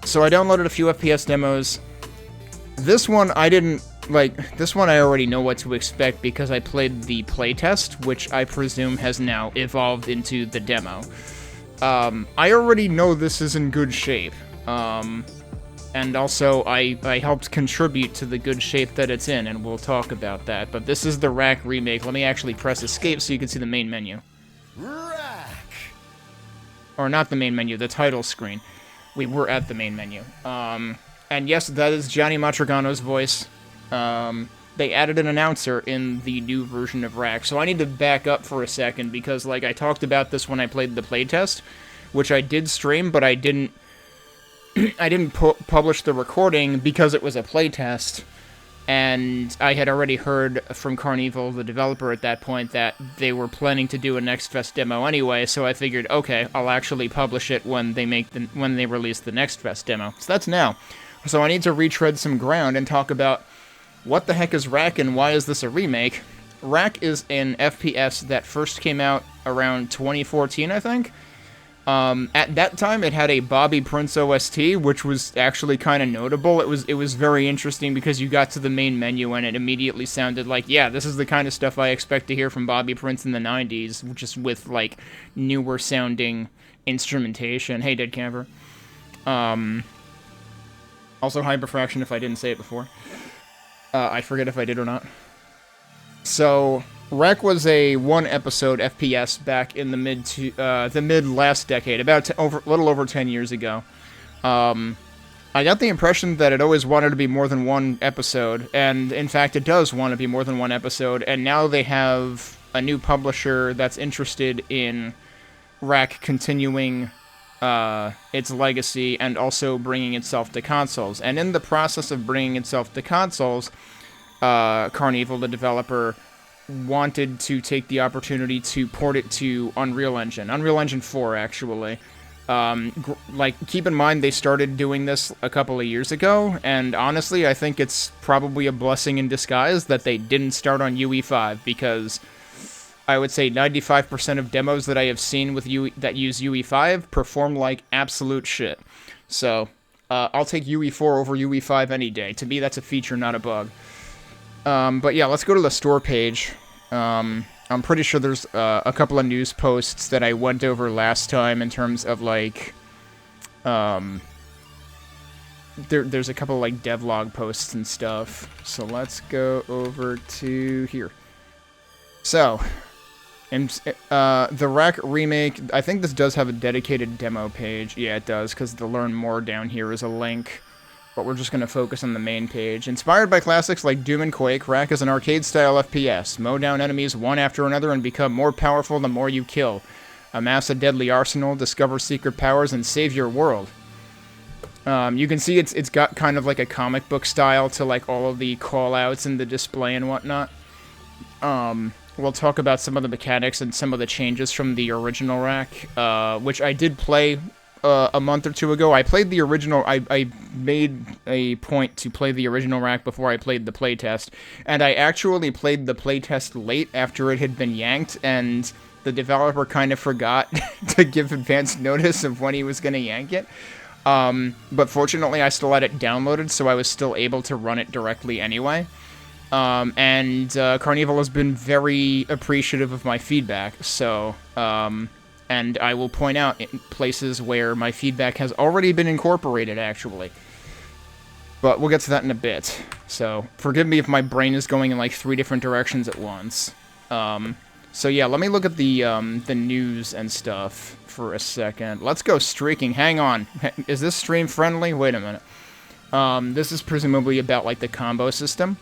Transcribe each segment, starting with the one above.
So I downloaded a few FPS demos. This one I didn't, like, this one I already know what to expect because I played the playtest, which I presume has now evolved into the demo. I already know this is in good shape. And also, I helped contribute to the good shape that it's in, and we'll talk about that. But this is the Wrack Remake. Let me actually press escape so you can see the main menu. Wrack! Or not the main menu, the title screen. We were at the main menu. And yes, that is Johnny Matrigano's voice. They added an announcer in the new version of Wrack. So I need to back up for a second, because, like, I talked about this when I played the playtest, which I did stream, but I didn't publish the recording because it was a playtest, and I had already heard from Carnival, the developer at that point, that they were planning to do a Next Fest demo anyway, so I figured, okay, I'll actually publish it when they release the Next Fest demo. So that's now. So I need to retread some ground and talk about what the heck is Wrack and why is this a remake. Wrack is an FPS that first came out around 2014, I think. At that time, it had a Bobby Prince OST, which was actually kind of notable. It was very interesting because you got to the main menu and it immediately sounded like, yeah, this is the kind of stuff I expect to hear from Bobby Prince in the 90s, just with, like, newer sounding instrumentation. Hey, Dead Camper. Also, Hyperfraction if I didn't say it before. I forget if I did or not. So, Wrack was a one-episode FPS back in the mid last decade, about a little over 10 years ago. I got the impression that it always wanted to be more than one episode, and in fact it does want to be more than one episode, and now they have a new publisher that's interested in Wrack continuing its legacy and also bringing itself to consoles. And in the process of bringing itself to consoles, Carnival, the developer, wanted to take the opportunity to port it to Unreal Engine 4, actually. Keep in mind, they started doing this a couple of years ago, and honestly, I think it's probably a blessing in disguise that they didn't start on UE5, because I would say 95% of demos that I have seen with that use UE5 perform like absolute shit. So, I'll take UE4 over UE5 any day. To me, that's a feature, not a bug. But yeah, let's go to the store page. I'm pretty sure there's a couple of news posts that I went over last time in terms of, like, there's a couple of, like, devlog posts and stuff. So let's go over to here. So, the Wrack Remake, I think this does have a dedicated demo page. Yeah, it does, because the Learn More down here is a link. But we're just going to focus on the main page. Inspired by classics like Doom and Quake, Wrack is an arcade-style FPS. Mow down enemies one after another and become more powerful the more you kill. Amass a deadly arsenal, discover secret powers, and save your world. You can see it's got kind of like a comic book style to, like, all of the call-outs and the display and whatnot. We'll talk about some of the mechanics and some of the changes from the original Wrack, which I did play a month or two ago. I played the original. I made a point to play the original Wrack before I played the playtest, and I actually played the playtest late after it had been yanked, and the developer kind of forgot to give advance notice of when he was going to yank it. But fortunately, I still had it downloaded, so I was still able to run it directly anyway. And Carnival has been very appreciative of my feedback, so and I will point out places where my feedback has already been incorporated, actually. But we'll get to that in a bit. So, forgive me if my brain is going in like 3 different directions at once. So yeah, let me look at the news and stuff for a second. Let's go streaking. Hang on. Is this stream friendly? Wait a minute. This is presumably about like the combo system.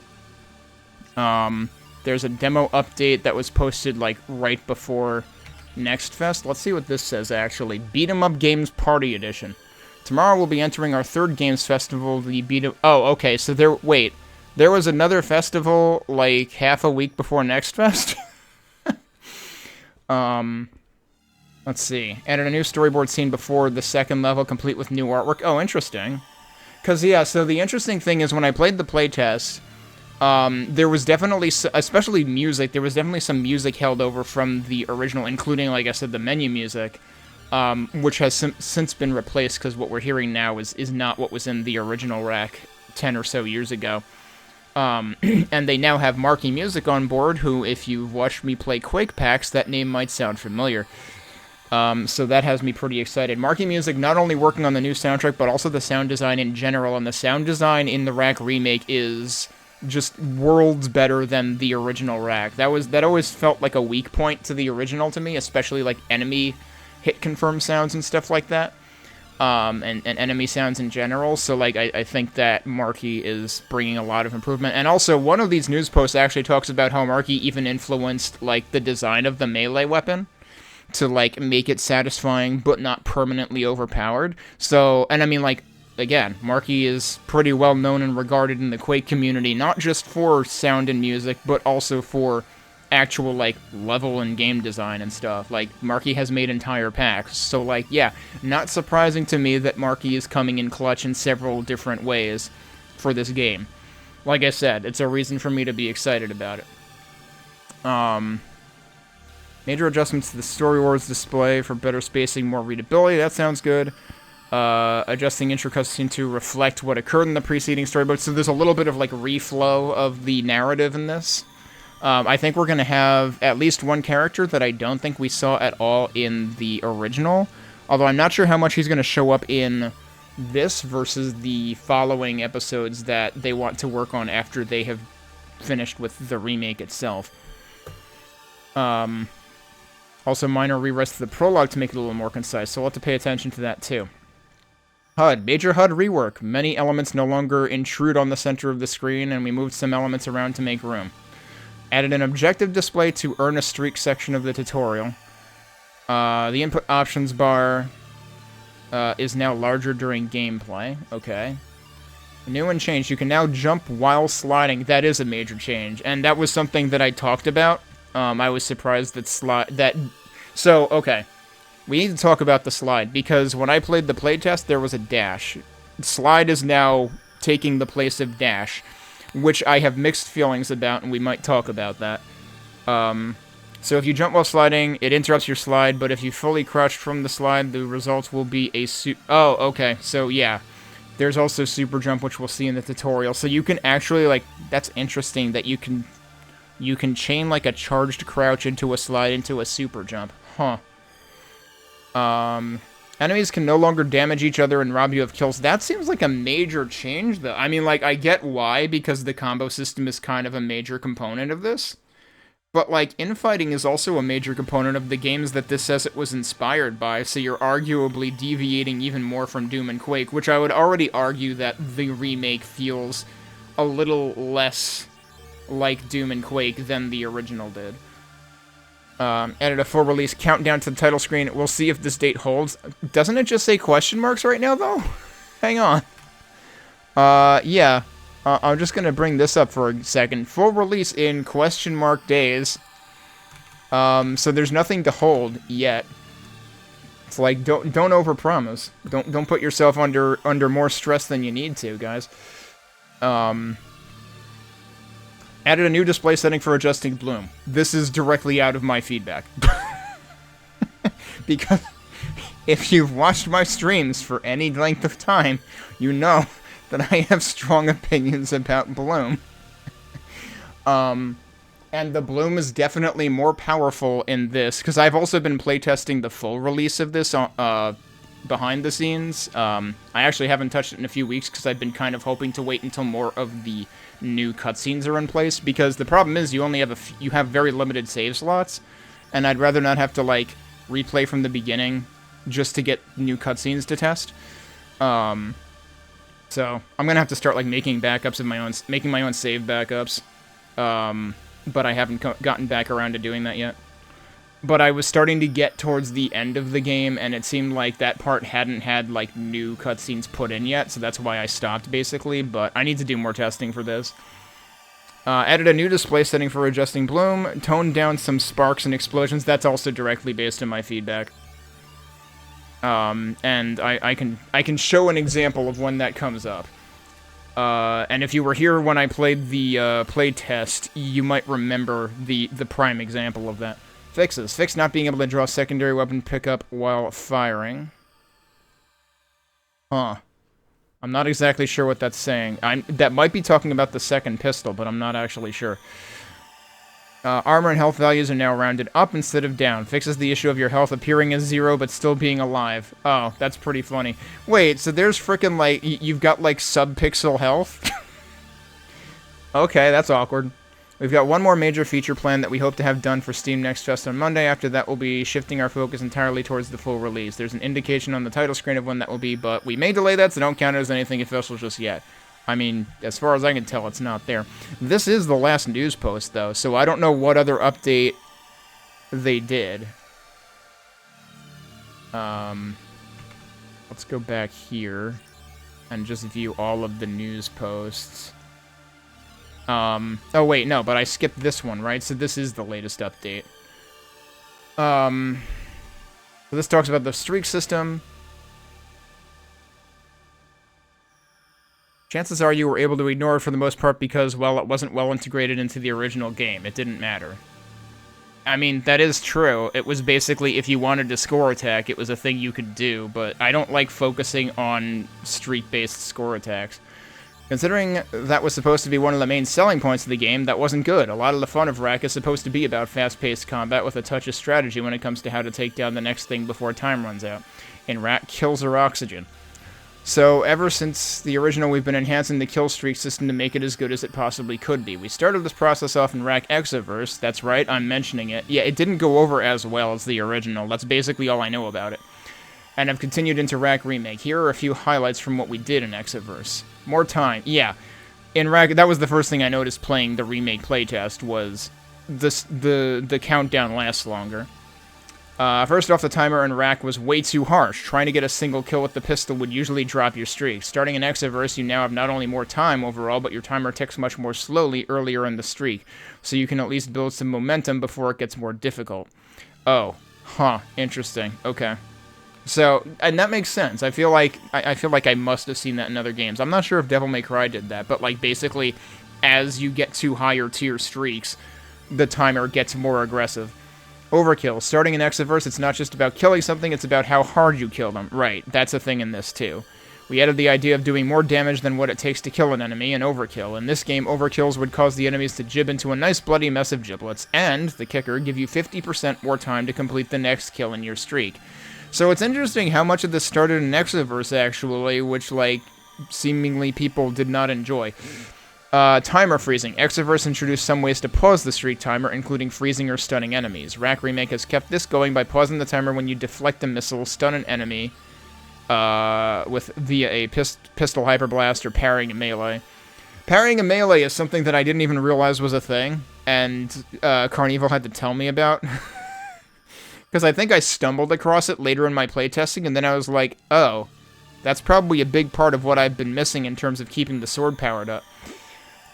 There's a demo update that was posted like right before Next Fest. Let's see what this says, actually. Beat 'em Up Games Party Edition. Tomorrow we'll be entering our 3rd Games Festival, the Oh, okay, so there was another festival, like, half a week before Next Fest? Let's see. Added a new storyboard scene before the 2nd level, complete with new artwork. Oh, interesting. Because, yeah, so the interesting thing is when I played the playtest, there was definitely, especially music, there was definitely some music held over from the original, including, like I said, the menu music. which has since been replaced because what we're hearing now is not what was in the original Wrack 10 or so years ago. And they now have Marky Music on board, who, if you've watched me play Quake packs, that name might sound familiar. So that has me pretty excited. Marky Music not only working on the new soundtrack, but also the sound design in general, and the sound design in the Wrack remake is just worlds better than the original Wrack. That always felt like a weak point to the original to me, especially like enemy hit confirm sounds and stuff like that. And enemy sounds in general, so like I think that Marky is bringing a lot of improvement. And also, one of these news posts actually talks about how Marky even influenced like the design of the melee weapon to like make it satisfying but not permanently overpowered. So, and I mean, like, again, Marky is pretty well known and regarded in the Quake community, not just for sound and music, but also for actual, like, level and game design and stuff. Like, Marky has made entire packs, so, like, yeah, not surprising to me that Marky is coming in clutch in several different ways for this game. Like I said, it's a reason for me to be excited about it. Major adjustments to the Story Wars display for better spacing, more readability, that sounds good. Adjusting intro cutscene to reflect what occurred in the preceding storybook, so there's a little bit of, like, reflow of the narrative in this. I think we're going to have at least one character that I don't think we saw at all in the original, although I'm not sure how much he's going to show up in this versus the following episodes that they want to work on after they have finished with the remake itself. Also, minor rewrites to the prologue to make it a little more concise, so we'll have to pay attention to that too. HUD. Major HUD rework. Many elements no longer intrude on the center of the screen, and we moved some elements around to make room. Added an objective display to earn a streak section of the tutorial. The input options bar is now larger during gameplay. Okay. New and changed. You can now jump while sliding. That is a major change, and that was something that I talked about. I was surprised that So, okay. We need to talk about the slide, because when I played the playtest, there was a dash. Slide is now taking the place of dash, which I have mixed feelings about, and we might talk about that. So if you jump while sliding, it interrupts your slide, but if you fully crouch from the slide, the results will be a Oh, okay, so yeah. There's also super jump, which we'll see in the tutorial. So you can actually, like, that's interesting that you can chain, like, a charged crouch into a slide into a super jump. Huh. Enemies can no longer damage each other and rob you of kills. That seems like a major change, though. I mean, like, I get why, because the combo system is kind of a major component of this. But, like, infighting is also a major component of the games that this says it was inspired by, so you're arguably deviating even more from Doom and Quake, which I would already argue that the remake feels a little less like Doom and Quake than the original did. Added a full release countdown to the title screen. We'll see if this date holds. Doesn't it just say question marks right now, though? Hang on. Yeah. I'm just gonna bring this up for a second. Full release in question mark days. So there's nothing to hold yet. It's like, don't overpromise. Don't put yourself under more stress than you need to, guys. Added a new display setting for adjusting bloom. This is directly out of my feedback. Because if you've watched my streams for any length of time, you know that I have strong opinions about bloom. And the bloom is definitely more powerful in this, because I've also been playtesting the full release of this behind the scenes. I actually haven't touched it in a few weeks, because I've been kind of hoping to wait until more of the new cutscenes are in place, because the problem is you only have you have very limited save slots, and I'd rather not have to, like, replay from the beginning just to get new cutscenes to test. So I'm gonna have to start, like, making backups of my own, making my own save backups. But I haven't gotten back around to doing that yet. But I was starting to get towards the end of the game, and it seemed like that part hadn't had, like, new cutscenes put in yet, so that's why I stopped, basically, but I need to do more testing for this. Added a new display setting for adjusting bloom, toned down some sparks and explosions. That's also directly based on my feedback. And I can show an example of when that comes up. And if you were here when I played the playtest, you might remember the prime example of that. Fixes. Fix not being able to draw secondary weapon pickup while firing. Huh. I'm not exactly sure what that's saying. That might be talking about the second pistol, but I'm not actually sure. Armor and health values are now rounded up instead of down. Fixes the issue of your health appearing as 0 but still being alive. Oh, that's pretty funny. Wait, so there's frickin' like, you've got like sub-pixel health? Okay, that's awkward. We've got one more major feature plan that we hope to have done for Steam Next Fest on Monday. After that, we'll be shifting our focus entirely towards the full release. There's an indication on the title screen of when that will be, but we may delay that, so don't count it as anything official just yet. I mean, as far as I can tell, it's not there. This is the last news post, though, so I don't know what other update they did. Let's go back here and just view all of the news posts. Oh wait, no, but I skipped this one, right? So this is the latest update. So this talks about the streak system. Chances are you were able to ignore it for the most part because, well, it wasn't well integrated into the original game. It didn't matter. I mean, that is true. It was basically, if you wanted to score attack, it was a thing you could do, but I don't like focusing on streak-based score attacks. Considering that was supposed to be one of the main selling points of the game, that wasn't good. A lot of the fun of Wrack is supposed to be about fast-paced combat with a touch of strategy when it comes to how to take down the next thing before time runs out. In Wrack, kills are oxygen. So, ever since the original, we've been enhancing the kill streak system to make it as good as it possibly could be. We started this process off in Wrack Exoverse. That's right, I'm mentioning it. Yeah, it didn't go over as well as the original. That's basically all I know about it. And I've continued into Wrack Remake. Here are a few highlights from what we did in Exoverse. More time. Yeah. In Wrack, that was the first thing I noticed playing the Remake playtest, was the countdown lasts longer. First off, the timer in Wrack was way too harsh. Trying to get a single kill with the pistol would usually drop your streak. Starting in Exoverse, you now have not only more time overall, but your timer ticks much more slowly earlier in the streak, so you can at least build some momentum before it gets more difficult. Oh. Huh. Interesting. Okay. So, and that makes sense. I feel like I must have seen that in other games. I'm not sure if Devil May Cry did that, but like basically, as you get to higher tier streaks, the timer gets more aggressive. Overkill. Starting in Exoverse, it's not just about killing something, it's about how hard you kill them. Right, that's a thing in this too. We added the idea of doing more damage than what it takes to kill an enemy, and overkill. In this game, overkills would cause the enemies to jib into a nice bloody mess of giblets, and, the kicker, give you 50% more time to complete the next kill in your streak. So it's interesting how much of this started in Exoverse, actually, which, like, seemingly people did not enjoy. Timer freezing. Exoverse introduced some ways to pause the streak timer, including freezing or stunning enemies. Wrack Remake has kept this going by pausing the timer when you deflect a missile, stun an enemy, via a pistol hyperblast or parrying a melee. Parrying a melee is something that I didn't even realize was a thing, and Carnival had to tell me about. Because I think I stumbled across it later in my playtesting, and then I was like, oh, that's probably a big part of what I've been missing in terms of keeping the sword powered up.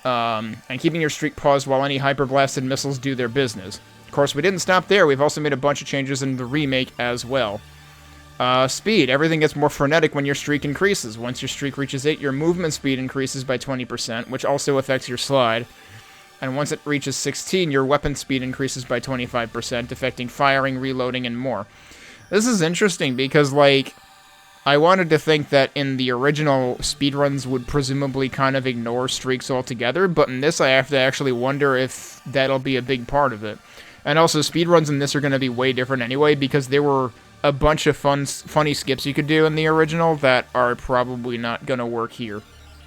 And keeping your streak paused while any hyperblasted missiles do their business. Of course, we didn't stop there. We've also made a bunch of changes in the remake as well. Speed. Everything gets more frenetic when your streak increases. Once your streak reaches 8, your movement speed increases by 20%, which also affects your slide. And once it reaches 16, your weapon speed increases by 25%, affecting firing, reloading, and more. This is interesting because, like, I wanted to think that in the original, speedruns would presumably kind of ignore streaks altogether, but in this I have to actually wonder if that'll be a big part of it. And also, speedruns in this are going to be way different anyway, because there were a bunch of funny skips you could do in the original that are probably not going to work here,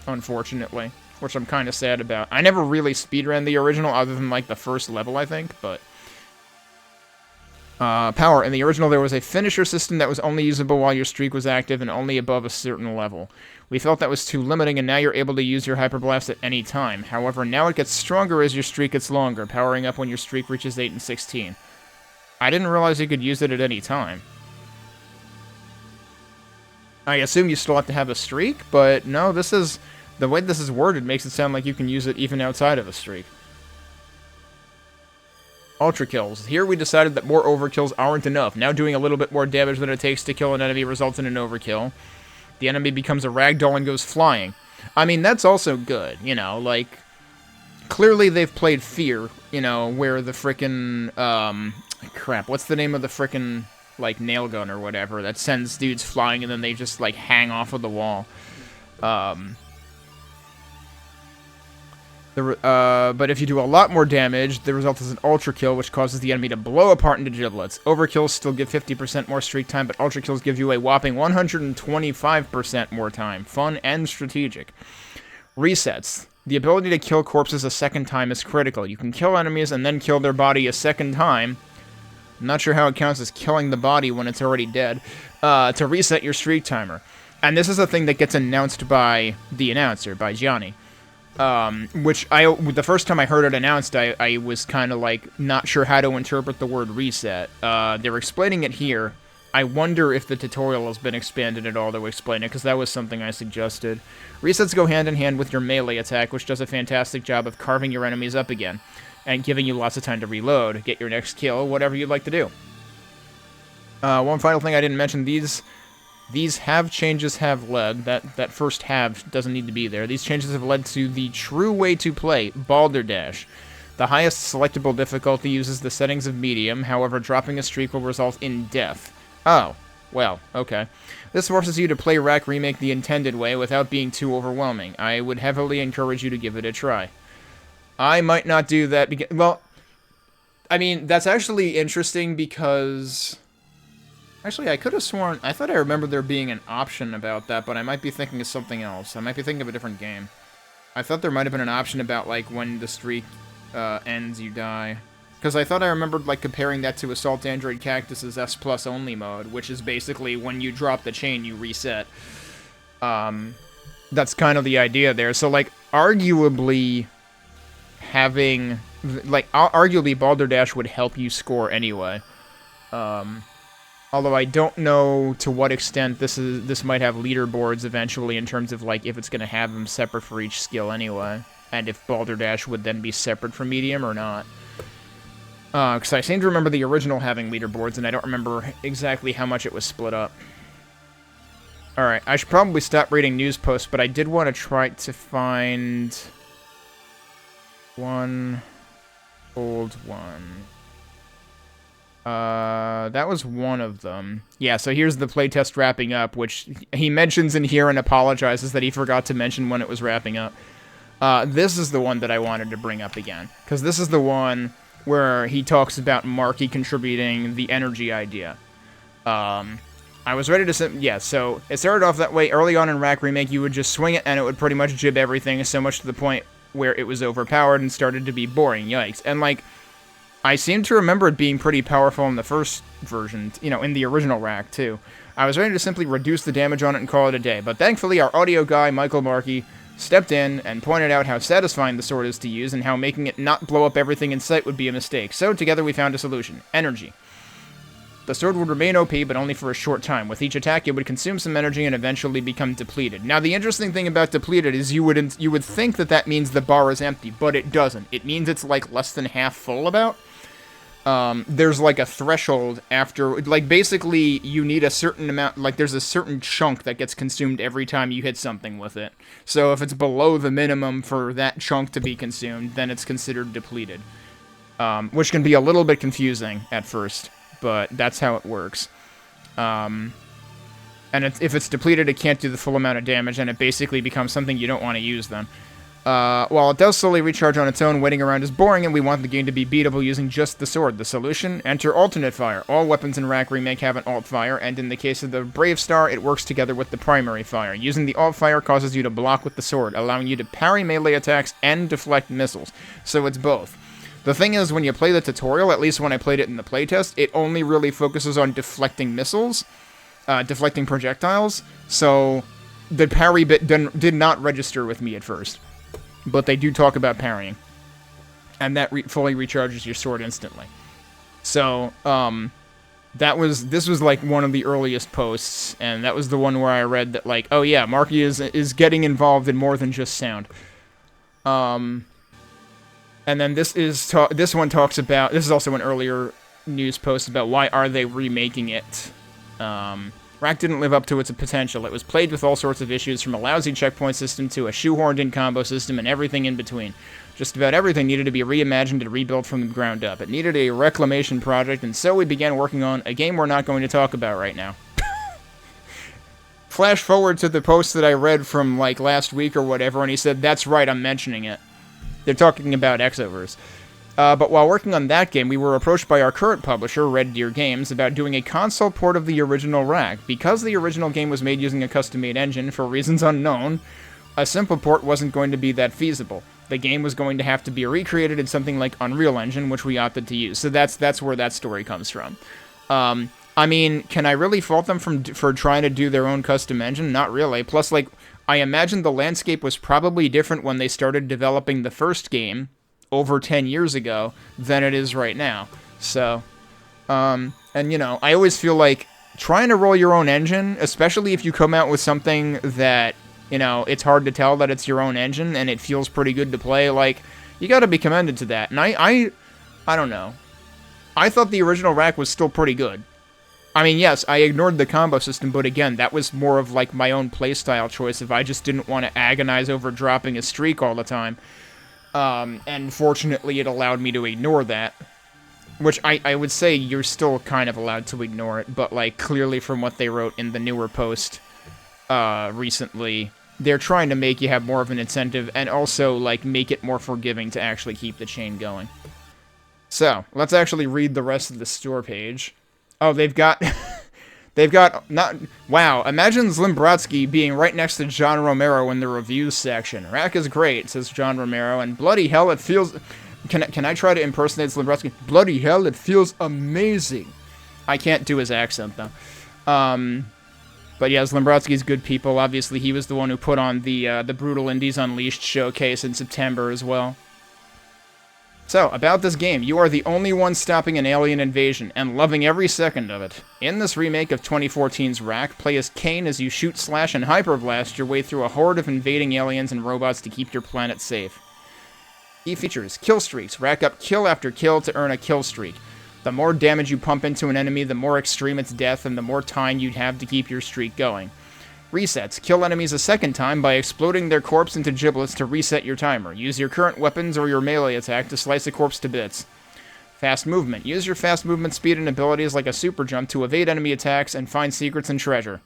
unfortunately. Which I'm kind of sad about. I never really speedran the original, other than, like, the first level, I think, but... Power. In the original, there was a finisher system that was only usable while your streak was active and only above a certain level. We felt that was too limiting, and now you're able to use your hyperblast at any time. However, now it gets stronger as your streak gets longer, powering up when your streak reaches 8 and 16. I didn't realize you could use it at any time. I assume you still have to have a streak, but no, this is... The way this is worded makes it sound like you can use it even outside of a streak. Ultra kills. Here we decided that more overkills aren't enough. Now doing a little bit more damage than it takes to kill an enemy results in an overkill. The enemy becomes a ragdoll and goes flying. I mean, that's also good, you know, like... Clearly they've played Fear, you know, where the frickin', crap, what's the name of the frickin', like, nail gun or whatever that sends dudes flying and then they just, like, hang off of the wall? But if you do a lot more damage, the result is an ultra kill, which causes the enemy to blow apart into giblets. Overkills still give 50% more streak time, but ultra kills give you a whopping 125% more time. Fun and strategic. Resets. The ability to kill corpses a second time is critical. You can kill enemies and then kill their body a second time. I'm not sure how it counts as killing the body when it's already dead. To reset your streak timer. And this is a thing that gets announced by the announcer, by Gianni. Which the first time I heard it announced, I was kind of like not sure how to interpret the word reset. They're explaining it here. I wonder if the tutorial has been expanded at all to explain it, because that was something I suggested. Resets go hand in hand with your melee attack, which does a fantastic job of carving your enemies up again, and giving you lots of time to reload, get your next kill, whatever you'd like to do. One final thing I didn't mention, these have changes have led, that first have doesn't need to be there. These changes have led to the true way to play, Balderdash. The highest selectable difficulty uses the settings of medium, however dropping a streak will result in death. Oh, well, okay. This forces you to play Wrack Remake the intended way without being too overwhelming. I would heavily encourage you to give it a try. I might not do that because, well, I mean, that's actually interesting because... Actually, I could have sworn... I thought I remembered there being an option about that, but I might be thinking of something else. I might be thinking of a different game. I thought there might have been an option about, like, when the streak ends, you die. Because I thought I remembered, like, comparing that to Assault Android Cactus's S Plus only mode, which is basically when you drop the chain, you reset. That's kind of the idea there. So, like, arguably having... Like, arguably Balderdash would help you score anyway. Although I don't know to what extent this might have leaderboards eventually in terms of, like, if it's going to have them separate for each skill anyway. And if Balderdash would then be separate from medium or not. Because I seem to remember the original having leaderboards, and I don't remember exactly how much it was split up. Alright, I should probably stop reading news posts, but I did want to try to find one old one. That was one of them. Yeah, so here's the playtest wrapping up, which he mentions in here and apologizes that he forgot to mention when it was wrapping up. This is the one that I wanted to bring up again, because this is the one where he talks about Marky contributing the energy idea. I was ready to... Yeah, so it started off that way. Early on in Wrack Remake, you would just swing it, and it would pretty much jib everything, so much to the point where it was overpowered and started to be boring. Yikes. And, like, I seem to remember it being pretty powerful in the first version, you know, in the original Wrack, too. I was ready to simply reduce the damage on it and call it a day, but thankfully our audio guy, Michael Markey, stepped in and pointed out how satisfying the sword is to use and how making it not blow up everything in sight would be a mistake. So together we found a solution. Energy. The sword would remain OP, but only for a short time. With each attack, it would consume some energy and eventually become depleted. Now, the interesting thing about depleted is you would think that that means the bar is empty, but it doesn't. It means it's, like, less than half full about. There's, like, a threshold after... Like, basically, you need a certain amount... Like, there's a certain chunk that gets consumed every time you hit something with it. So if it's below the minimum for that chunk to be consumed, then it's considered depleted. Which can be a little bit confusing at first, but that's how it works. And if it's depleted, it can't do the full amount of damage, and it basically becomes something you don't want to use then. While it does slowly recharge on its own, waiting around is boring, and we want the game to be beatable using just the sword. The solution? Enter alternate fire. All weapons in Wrack Remake have an alt fire, and in the case of the Brave Star, it works together with the primary fire. Using the alt fire causes you to block with the sword, allowing you to parry melee attacks and deflect missiles. So it's both. The thing is, when you play the tutorial, at least when I played it in the playtest, it only really focuses on deflecting missiles, deflecting projectiles, so the parry bit did not register with me at first. But they do talk about parrying. And that fully recharges your sword instantly. So, this was like one of the earliest posts, and that was the one where I read that, like, oh yeah, Marky is getting involved in more than just sound. And then this one talks about, this is also an earlier news post about why are they remaking it. Wrack didn't live up to its potential. It was plagued with all sorts of issues, from a lousy checkpoint system to a shoehorned-in combo system and everything in between. Just about everything needed to be reimagined and rebuilt from the ground up. It needed a reclamation project, and so we began working on a game we're not going to talk about right now. Flash forward to the post that I read from, like, last week or whatever, and he said, that's right, I'm mentioning it. They're talking about Exoverse. But while working on that game, we were approached by our current publisher, Red Deer Games, about doing a console port of the original Wrack. Because the original game was made using a custom-made engine, for reasons unknown, a simple port wasn't going to be that feasible. The game was going to have to be recreated in something like Unreal Engine, which we opted to use. So that's where that story comes from. I mean, can I really fault them for trying to do their own custom engine? Not really. Plus, like, I imagine the landscape was probably different when they started developing the first game over 10 years ago than it is right now. So, and you know, I always feel like trying to roll your own engine, especially if you come out with something that, you know, it's hard to tell that it's your own engine and it feels pretty good to play, like, you gotta be commended to that. And I don't know. I thought the original Wrack was still pretty good. I mean, yes, I ignored the combo system, but again, that was more of, like, my own playstyle choice if I just didn't want to agonize over dropping a streak all the time. And fortunately, it allowed me to ignore that. Which I would say you're still kind of allowed to ignore it, but, like, clearly from what they wrote in the newer post recently, they're trying to make you have more of an incentive and also, like, make it more forgiving to actually keep the chain going. So, let's actually read the rest of the store page. Oh, they've got... Wow, imagine Zlimbrotsky being right next to John Romero in the reviews section. Wrack is great, says John Romero, and bloody hell, it feels... Can I try to impersonate Zlimbrotsky? Bloody hell, it feels amazing. I can't do his accent, though. But yeah, Zlimbrotsky's good people. Obviously, he was the one who put on the Brutal Indies Unleashed showcase in September as well. So, about this game, you are the only one stopping an alien invasion, and loving every second of it. In this remake of 2014's Wrack, play as Kane as you shoot, slash, and hyperblast your way through a horde of invading aliens and robots to keep your planet safe. Key features: kill streaks. Rack up kill after kill to earn a kill streak. The more damage you pump into an enemy, the more extreme its death, and the more time you'd have to keep your streak going. Resets. Kill enemies a second time by exploding their corpse into giblets to reset your timer. Use your current weapons or your melee attack to slice a corpse to bits. Fast movement. Use your fast movement speed and abilities like a super jump to evade enemy attacks and find secrets and treasure.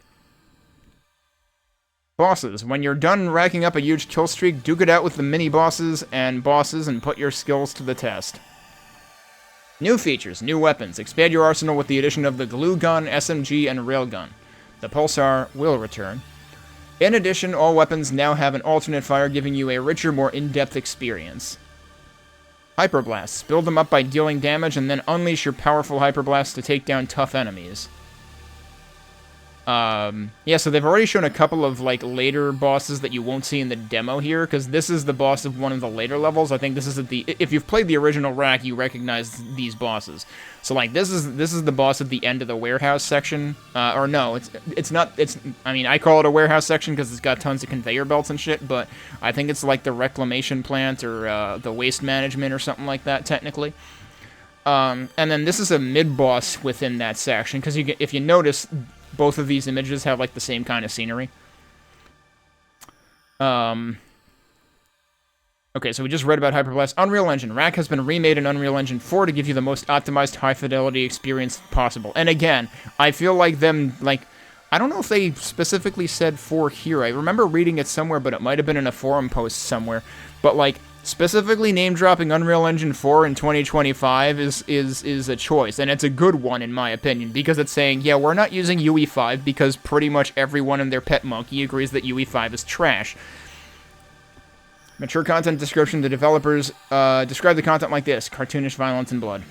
Bosses. When you're done racking up a huge kill streak, duke it out with the mini-bosses and bosses and put your skills to the test. New features. New weapons. Expand your arsenal with the addition of the glue gun, SMG, and railgun. The Pulsar will return. In addition, all weapons now have an alternate fire, giving you a richer, more in-depth experience. Hyperblasts. Build them up by dealing damage, and then unleash your powerful hyperblasts to take down tough enemies. Yeah, so they've already shown a couple of, like, later bosses that you won't see in the demo here, because this is the boss of one of the later levels. I think this is at the... If you've played the original Wrack, you recognize these bosses. So, like, this is the boss at the end of the warehouse section. Or no, it's not... I mean, I call it a warehouse section because it's got tons of conveyor belts and shit, but I think it's like the reclamation plant or the waste management or something like that, technically. And then this is a mid-boss within that section, because if you notice... Both of these images have, like, the same kind of scenery. Okay, so we just read about Hyperblast. Unreal Engine. Wrack has been remade in Unreal Engine 4 to give you the most optimized high-fidelity experience possible. And again, I feel like them, like... I don't know if they specifically said 4 here. I remember reading it somewhere, but it might have been in a forum post somewhere. But, like... Specifically name-dropping Unreal Engine 4 in 2025 is a choice, and it's a good one in my opinion, because it's saying, yeah, we're not using UE5 because pretty much everyone and their pet monkey agrees that UE5 is trash. Mature content description. The developers describe the content like this: cartoonish violence and blood.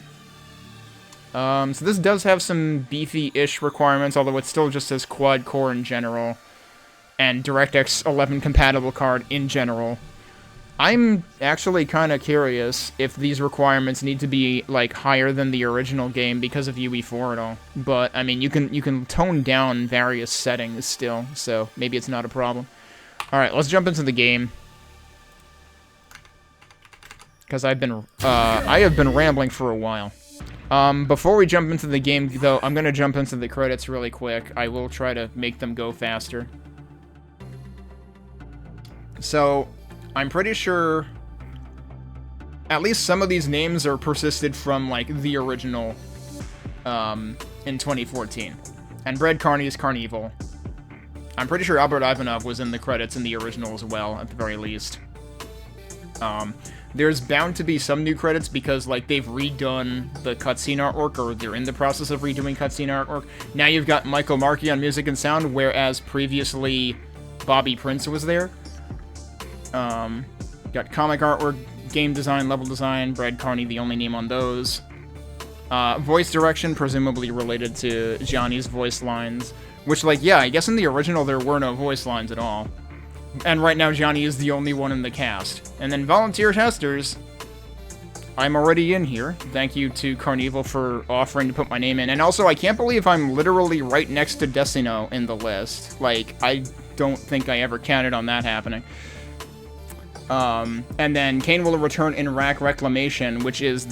So this does have some beefy-ish requirements, although it still just says quad-core in general, and DirectX 11 compatible card in general. I'm actually kind of curious if these requirements need to be, like, higher than the original game because of UE4 at all. But, I mean, you can tone down various settings still, so maybe it's not a problem. Alright, let's jump into the game. Because I have been rambling for a while. Before we jump into the game, though, I'm gonna jump into the credits really quick. I will try to make them go faster. So, I'm pretty sure at least some of these names are persisted from, like, the original, in 2014. And Brad Carney is Carnival. I'm pretty sure Albert Ivanov was in the credits in the original as well, at the very least. There's bound to be some new credits because, like, they've redone the cutscene artwork, or they're in the process of redoing cutscene artwork. Now you've got Michael Markey on music and sound, whereas previously Bobby Prince was there. Got comic artwork, game design, level design, Brad Carney, the only name on those. Voice direction, presumably related to Johnny's voice lines. Which, like, yeah, I guess in the original there were no voice lines at all. And right now Johnny is the only one in the cast. And then volunteer testers. I'm already in here. Thank you to Carnival for offering to put my name in. And also, I can't believe I'm literally right next to Decino in the list. Like, I don't think I ever counted on that happening. And then Kane will return in Wrack Reclamation, which is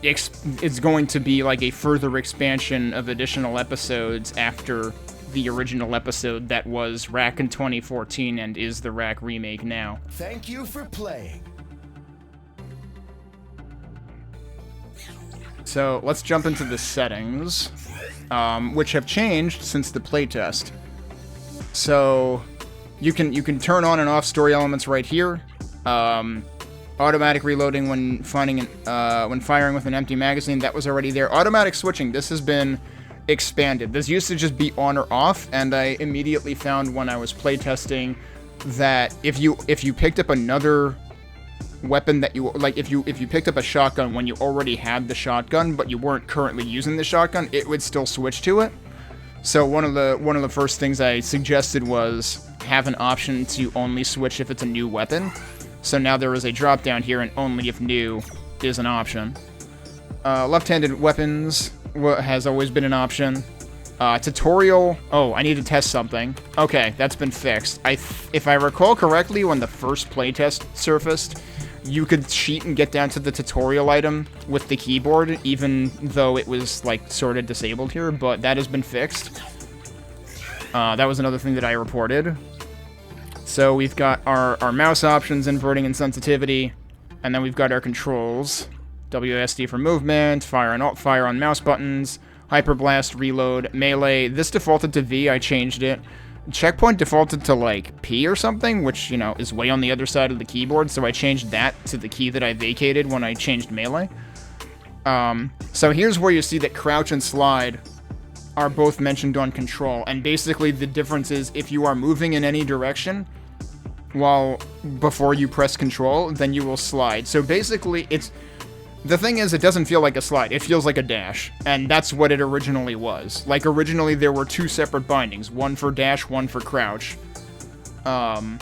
it's going to be like a further expansion of additional episodes after the original episode that was Wrack in 2014 and is the Wrack Remake now. Thank you for playing. So let's jump into the settings, which have changed since the playtest. So you can turn on and off story elements right here. Automatic reloading when firing with an empty magazine, that was already there. Automatic switching, this has been expanded. This used to just be on or off, and I immediately found when I was playtesting that if you picked up another weapon that you like, if you picked up a shotgun when you already had the shotgun but you weren't currently using the shotgun, it would still switch to it. So one of the first things I suggested was have an option to only switch if it's a new weapon. So now there is a drop down here, and only if new is an option. Left-handed weapons has always been an option. Tutorial. Oh, I need to test something. Okay, that's been fixed. If I recall correctly, when the first playtest surfaced, you could cheat and get down to the tutorial item with the keyboard, even though it was, like, sort of disabled here, but that has been fixed. That was another thing that I reported. So we've got our mouse options, inverting and sensitivity, and then we've got our controls. WSD for movement, fire and alt fire on mouse buttons, hyperblast, reload, melee. This defaulted to V, I changed it. Checkpoint defaulted to, like, P or something, which, you know, is way on the other side of the keyboard, so I changed that to the key that I vacated when I changed melee. So here's where you see that crouch and slide are both mentioned on control, and basically the difference is if you are moving in any direction before you press control, then you will slide. So basically the thing is, it doesn't feel like a slide, it feels like a dash, and that's what it originally was. Like, originally there were two separate bindings, one for dash, one for crouch. And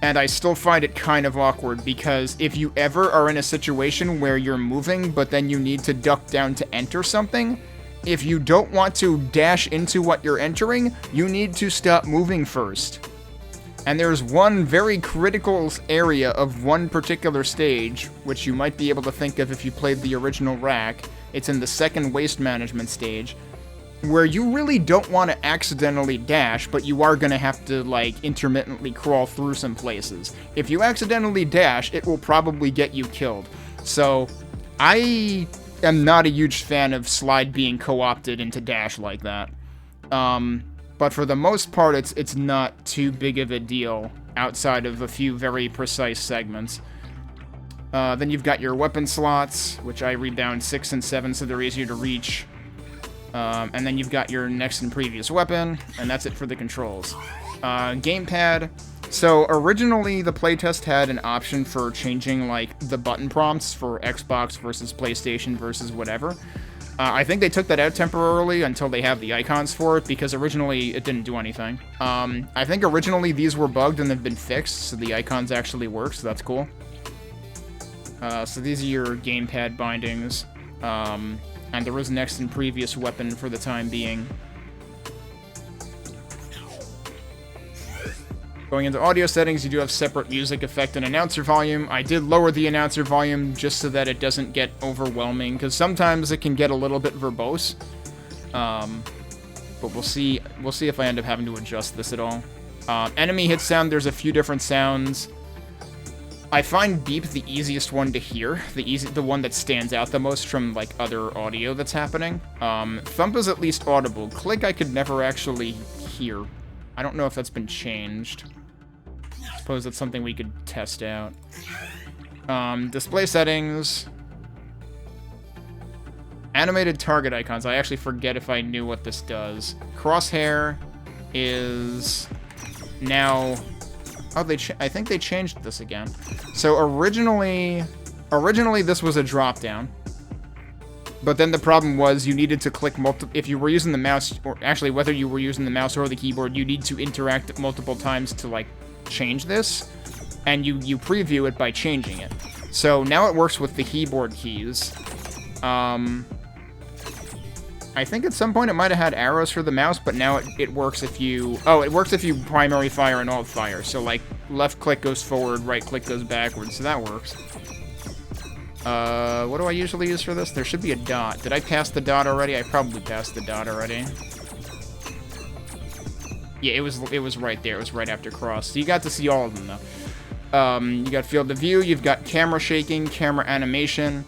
I still find it kind of awkward, because if you ever are in a situation where you're moving, but then you need to duck down to enter something, if you don't want to dash into what you're entering, you need to stop moving first. And there's one very critical area of one particular stage, which you might be able to think of if you played the original Wrack. It's in the second waste management stage, where you really don't want to accidentally dash, but you are going to have to, like, intermittently crawl through some places. If you accidentally dash, it will probably get you killed. So, I am not a huge fan of slide being co-opted into dash like that. But for the most part, it's not too big of a deal outside of a few very precise segments. Then you've got your weapon slots, which I rebound 6 and 7 so they're easier to reach. And then you've got your next and previous weapon, and that's it for the controls. Gamepad. So originally the playtest had an option for changing, like, the button prompts for Xbox versus PlayStation versus whatever. I think they took that out temporarily until they have the icons for it, because originally it didn't do anything. I think originally these were bugged and they've been fixed, so the icons actually work, so that's cool. So these are your gamepad bindings. And there was next and previous weapon for the time being. Going into audio settings, you do have separate music effect and announcer volume. I did lower the announcer volume just so that it doesn't get overwhelming, because sometimes it can get a little bit verbose. But we'll see if I end up having to adjust this at all. Enemy hit sound, there's a few different sounds. I find beep the easiest one to hear, the one that stands out the most from like other audio that's happening. Thump is at least audible. Click I could never actually hear. I don't know if that's been changed. I suppose that's something we could test out. Display settings. Animated target icons. I actually forget if I knew what this does. Crosshair is now... Oh, I think they changed this again. So originally this was a drop-down. But then the problem was you needed to click if you were using the mouse, or actually whether you were using the mouse or the keyboard, you need to interact multiple times to like change this. And you preview it by changing it. So now it works with the keyboard keys. I think at some point it might have had arrows for the mouse, but now it works if you... Oh, it works if you primary fire and alt fire. So, like, left click goes forward, right click goes backwards, so that works. What do I usually use for this? There should be a dot. Did I pass the dot already? I probably passed the dot already. Yeah, it was right there. It was right after cross. So you got to see all of them, though. You got field of view, you've got camera shaking, camera animation...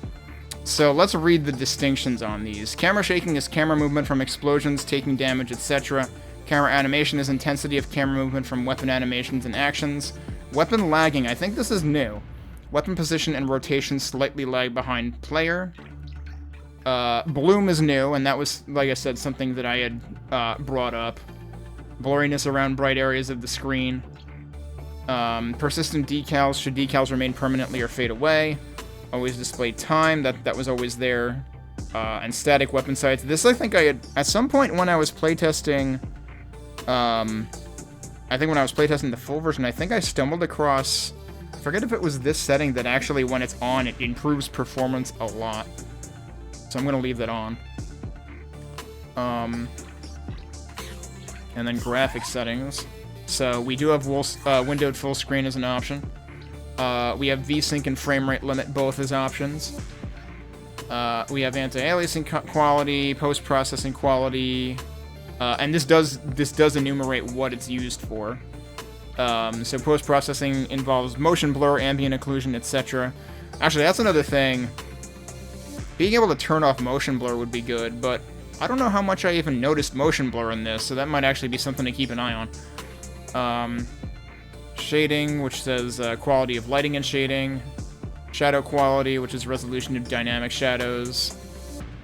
So let's read the distinctions on these. Camera shaking is camera movement from explosions, taking damage, etc. Camera animation is intensity of camera movement from weapon animations and actions. Weapon lagging, I think this is new. Weapon position and rotation slightly lag behind player. Bloom is new, and that was, like I said, something that I had brought up. Blurriness around bright areas of the screen. Persistent decals, should decals remain permanently or fade away. Always display time, that was always there. And static weapon sights. This I think I had, at some point when I was playtesting, I think when I was playtesting the full version, I think I stumbled across, I forget if it was this setting that actually when it's on, it improves performance a lot. So I'm going to leave that on. And then graphic settings. So we do have windowed full screen as an option. We have VSync and frame rate limit both as options. We have anti-aliasing quality, post-processing quality, and this does enumerate what it's used for. So post-processing involves motion blur, ambient occlusion, etc. Actually, that's another thing. Being able to turn off motion blur would be good, but I don't know how much I even noticed motion blur in this, so that might actually be something to keep an eye on. Shading, which says quality of lighting and shading. Shadow quality, which is resolution of dynamic shadows.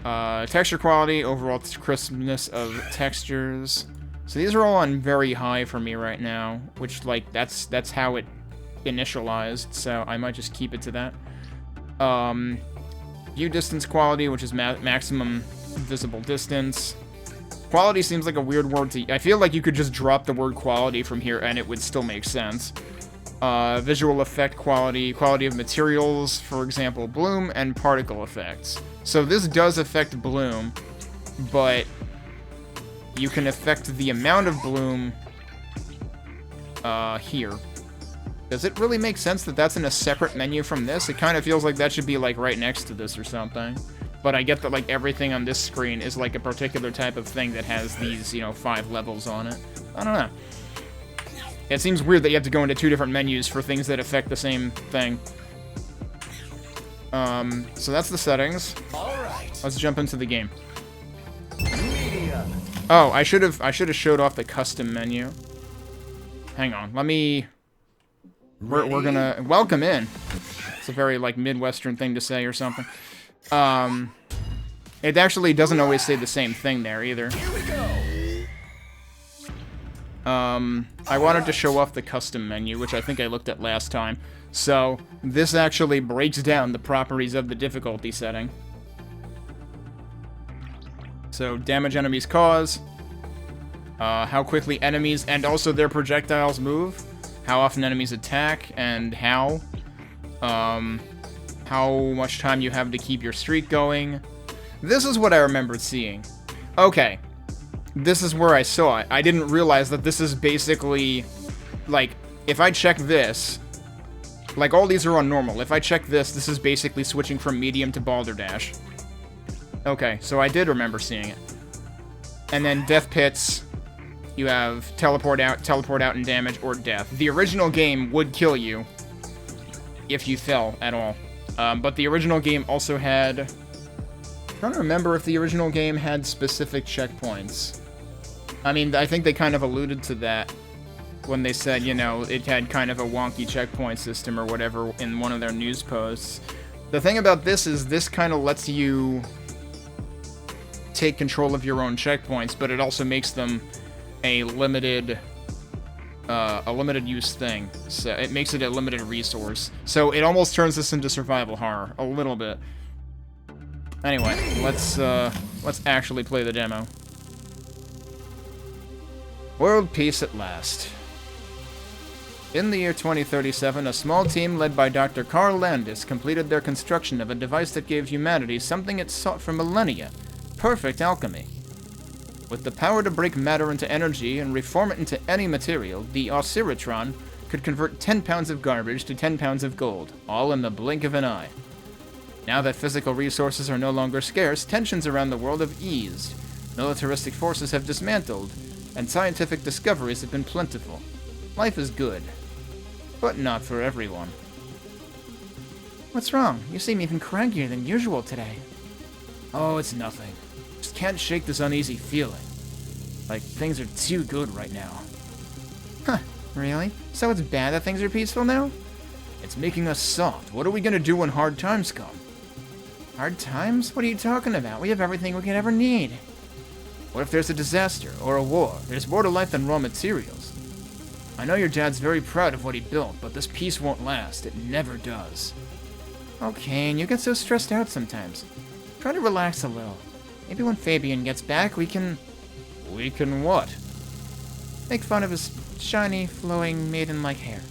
Texture quality, overall crispness of textures. So these are all on very high for me right now, which, like, that's how it initialized, so I might just keep it to that. View distance quality, which is maximum visible distance. Quality seems like a weird word to... I feel like you could just drop the word quality from here and it would still make sense. Visual effect quality, quality of materials, for example, bloom, and particle effects. So this does affect bloom, but you can affect the amount of bloom here. Does it really make sense that that's in a separate menu from this? It kind of feels like that should be, like, right next to this or something. But I get that, like, everything on this screen is, like, a particular type of thing that has these, 5 levels on it. I don't know. It seems weird that you have to go into 2 different menus for things that affect the same thing. So that's the settings. Alright. Let's jump into the game. Media. Oh, I should have showed off the custom menu. Hang on, let me... We're gonna... Welcome in. It's a very, like, Midwestern thing to say or something. It actually doesn't always say the same thing there, either. Here we go. I wanted to show off the custom menu, which I think I looked at last time. So, this actually breaks down the properties of the difficulty setting. So, damage enemies cause, how quickly enemies and also their projectiles move, how often enemies attack, and how much time you have to keep your streak going. This is what I remembered seeing. Okay. This is where I saw it. I didn't realize that this is basically, like, if I check this, like all these are on normal. If I check this, this is basically switching from medium to balderdash. Okay, so I did remember seeing it. And then death pits, you have teleport out and damage, or death. The original game would kill you if you fell at all. But the original game also had... I'm trying to remember if the original game had specific checkpoints. I mean, I think they kind of alluded to that when they said, you know, it had kind of a wonky checkpoint system or whatever in one of their news posts. The thing about this is this kind of lets you take control of your own checkpoints, but it also makes them a limited use thing. So it makes it a limited resource. So it almost turns this into survival horror a little bit. Anyway, let's actually play the demo. World peace at last. In the year 2037, a small team led by Dr. Carl Landis completed their construction of a device that gave humanity something it sought for millennia: perfect alchemy. With the power to break matter into energy and reform it into any material, the Osiritron could convert 10 pounds of garbage to 10 pounds of gold, all in the blink of an eye. Now that physical resources are no longer scarce, tensions around the world have eased, militaristic forces have dismantled, and scientific discoveries have been plentiful. Life is good, but not for everyone. What's wrong? You seem even crankier than usual today. Oh, it's nothing. Just can't shake this uneasy feeling. Like things are too good right now. Huh, really? So it's bad that things are peaceful now? It's making us soft. What are we gonna do when hard times come? Hard times? What are you talking about? We have everything we could ever need. What if there's a disaster or a war? There's more to life than raw materials. I know your dad's very proud of what he built, but this peace won't last. It never does. Okay, and you get so stressed out sometimes. Try to relax a little. Maybe when Fabian gets back, we can... We can what? Make fun of his shiny, flowing, maiden-like hair.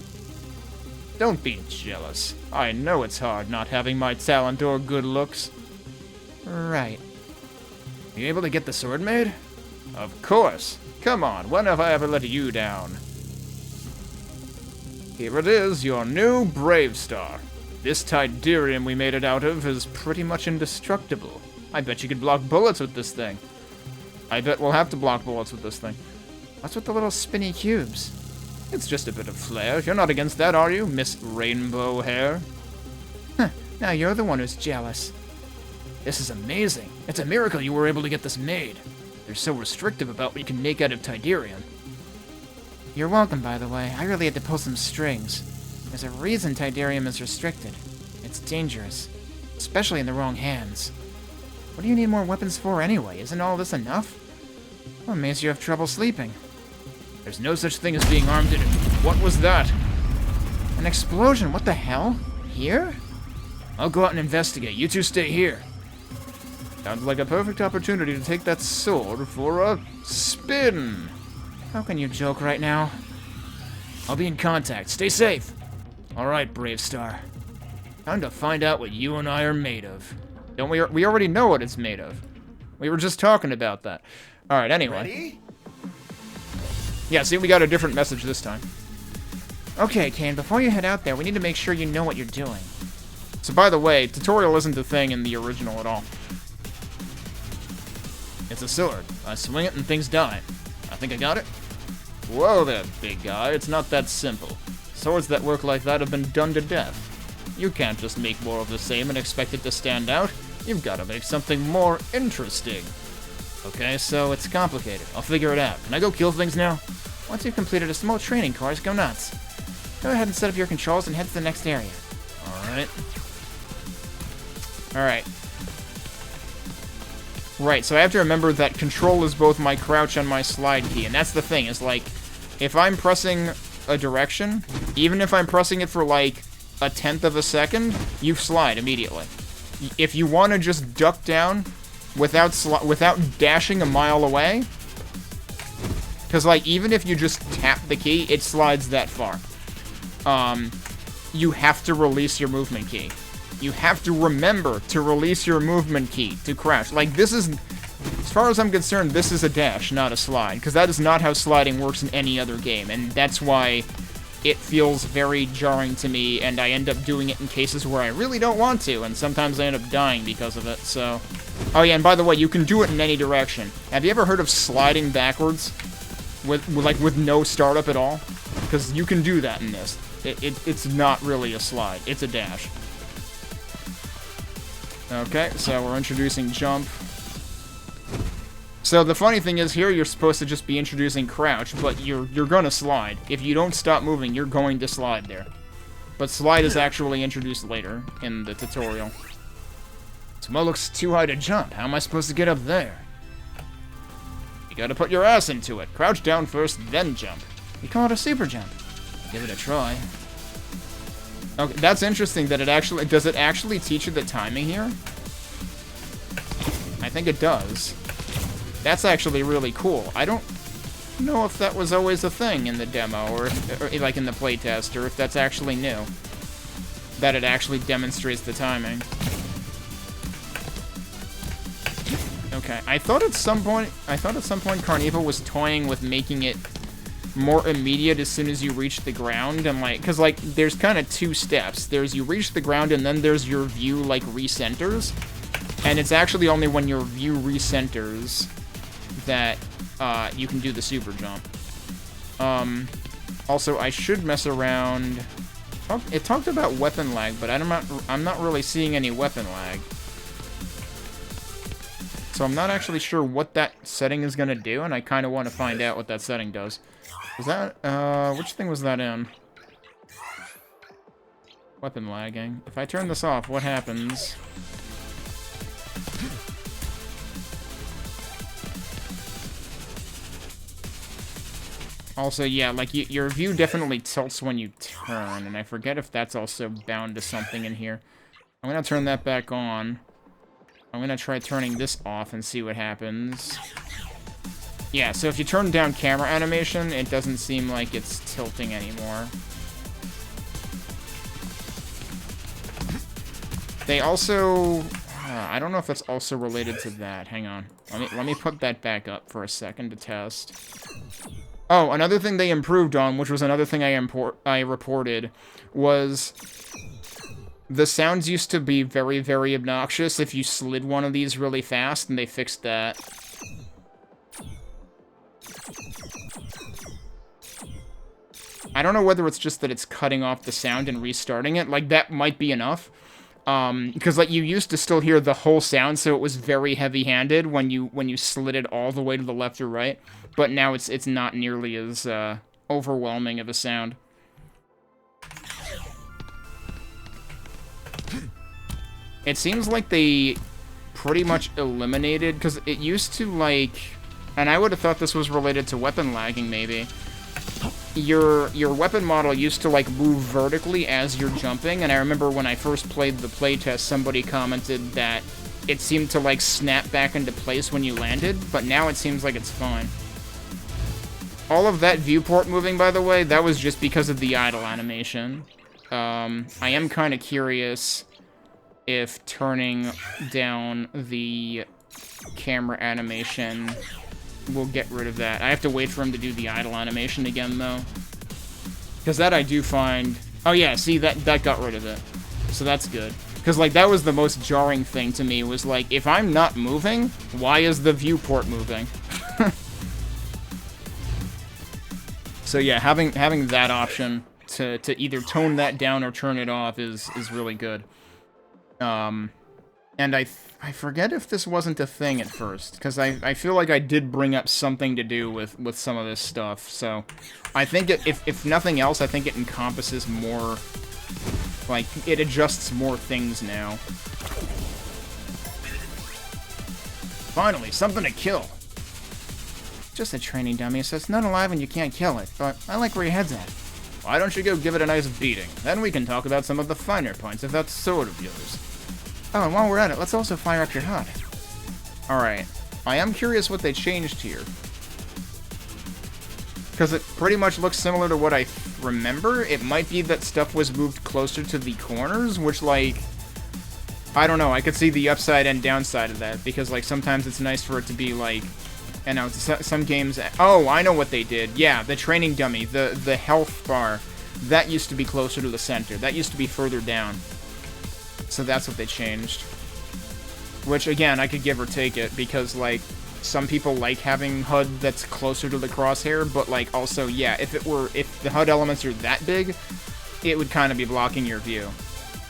Don't be jealous. I know it's hard not having my talent or good looks. Right. Are you able to get the sword made? Of course. Come on, when have I ever let you down? Here it is, your new Brave Star. This Tiderium we made it out of is pretty much indestructible. I bet you could block bullets with this thing. I bet we'll have to block bullets with this thing. What's with the little spinny cubes? It's just a bit of flair. You're not against that, are you, Miss Rainbow Hair? Huh, now you're the one who's jealous. This is amazing. It's a miracle you were able to get this made. They're so restrictive about what you can make out of Tiderium. You're welcome, by the way. I really had to pull some strings. There's a reason Tiderium is restricted. It's dangerous, especially in the wrong hands. What do you need more weapons for anyway? Isn't all this enough? I'm amazed you have trouble sleeping. There's no such thing as being armed in it. What was that? An explosion? What the hell? Here? I'll go out and investigate. You two stay here. Sounds like a perfect opportunity to take that sword for a spin. How can you joke right now? I'll be in contact. Stay safe. All right, Brave Star. Time to find out what you and I are made of. Don't we? We already know what it's made of. We were just talking about that. All right. Anyway. Ready? Yeah. See, we got a different message this time. Okay, Kane. Before you head out there, we need to make sure you know what you're doing. So, by the way, tutorial isn't a thing in the original at all. It's a sword. I swing it and things die. I think I got it. Whoa there, big guy. It's not that simple. Swords that work like that have been done to death. You can't just make more of the same and expect it to stand out. You've got to make something more interesting. Okay, so it's complicated. I'll figure it out. Can I go kill things now? Once you've completed a small training course, go nuts. Go ahead and set up your controls and head to the next area. Alright. Alright. Right, so I have to remember that control is both my crouch and my slide key, and that's the thing, is like, if I'm pressing a direction, even if I'm pressing it for like a tenth of a second, you slide immediately. If you want to just duck down without dashing a mile away, because like even if you just tap the key, it slides that far. You have to release your movement key. You have to remember to release your movement key to crouch. Like this is, as far as I'm concerned, this is a dash, not a slide, because that is not how sliding works in any other game, and that's why it feels very jarring to me, and I end up doing it in cases where I really don't want to, and sometimes I end up dying because of it, so... Oh yeah, and by the way, you can do it in any direction. Have you ever heard of sliding backwards? With no startup at all? Because you can do that in this. It's not really a slide, it's a dash. Okay, so we're introducing jump. So the funny thing is, here you're supposed to just be introducing crouch, but you're gonna slide. If you don't stop moving, you're going to slide there. But slide is actually introduced later in the tutorial. Sumo looks too high to jump. How am I supposed to get up there? You gotta put your ass into it. Crouch down first, then jump. We call it a super jump. Give it a try. Okay, that's interesting that it actually... Does it actually teach you the timing here? I think it does. That's actually really cool. I don't know if that was always a thing in the demo, or like in the playtest, or if that's actually new. That it actually demonstrates the timing. Okay, I thought at some point Carnival was toying with making it more immediate as soon as you reach the ground, and like, cause like, there's kind of two steps. There's you reach the ground, and then there's your view like recenters, and it's actually only when your view recenters that you can do the super jump. Also, I should mess around. It talked about weapon lag, but I'm not really seeing any weapon lag. So I'm not actually sure what that setting is gonna do, and I kind of want to find out what that setting does. Was that, which thing was that in? Weapon lagging. If I turn this off, what happens? Also, yeah, like, your view definitely tilts when you turn, and I forget if that's also bound to something in here. I'm gonna turn that back on. I'm gonna try turning this off and see what happens. Yeah, so if you turn down camera animation, it doesn't seem like it's tilting anymore. They also... I don't know if that's also related to that. Hang on. Let me put that back up for a second to test. Oh, another thing they improved on, which was another thing I reported, was... The sounds used to be very, very obnoxious if you slid one of these really fast, and they fixed that. I don't know whether it's just that it's cutting off the sound and restarting it. Like, that might be enough. Because, like, you used to still hear the whole sound, so it was very heavy-handed when you slid it all the way to the left or right. But now it's not nearly as overwhelming of a sound. It seems like they pretty much eliminated... Because it used to, like... And I would have thought this was related to weapon lagging, maybe. Your weapon model used to, like, move vertically as you're jumping, and I remember when I first played the playtest, somebody commented that it seemed to, like, snap back into place when you landed, but now it seems like it's fine. All of that viewport moving, by the way, that was just because of the idle animation. I am kind of curious if turning down the camera animation will get rid of that. I have to wait for him to do the idle animation again, though. Because that I do find... Oh yeah, see, that got rid of it. So that's good. Because, like, that was the most jarring thing to me, was like, if I'm not moving, why is the viewport moving? So yeah, having that option to either tone that down or turn it off is really good. And I forget if this wasn't a thing at first, because I feel like I did bring up something to do with some of this stuff, so I think if nothing else, I think it encompasses more, like, it adjusts more things now. Finally, something to kill. Just a training dummy, so it's not alive and you can't kill it, but I like where your head's at. Why don't you go give it a nice beating? Then we can talk about some of the finer points of that sword of yours. Oh, and while we're at it, let's also fire up your HUD. Alright. I am curious what they changed here. Because it pretty much looks similar to what I remember. It might be that stuff was moved closer to the corners, which, like... I don't know, I could see the upside and downside of that, because, like, sometimes it's nice for it to be, like... You know, some games... Oh, I know what they did. Yeah, the training dummy, the health bar. that used to be closer to the center. That used to be further down. So that's what they changed. Which, again, I could give or take it, because, like, some people like having HUD that's closer to the crosshair, but, like, also, yeah, if the HUD elements are that big, it would kind of be blocking your view.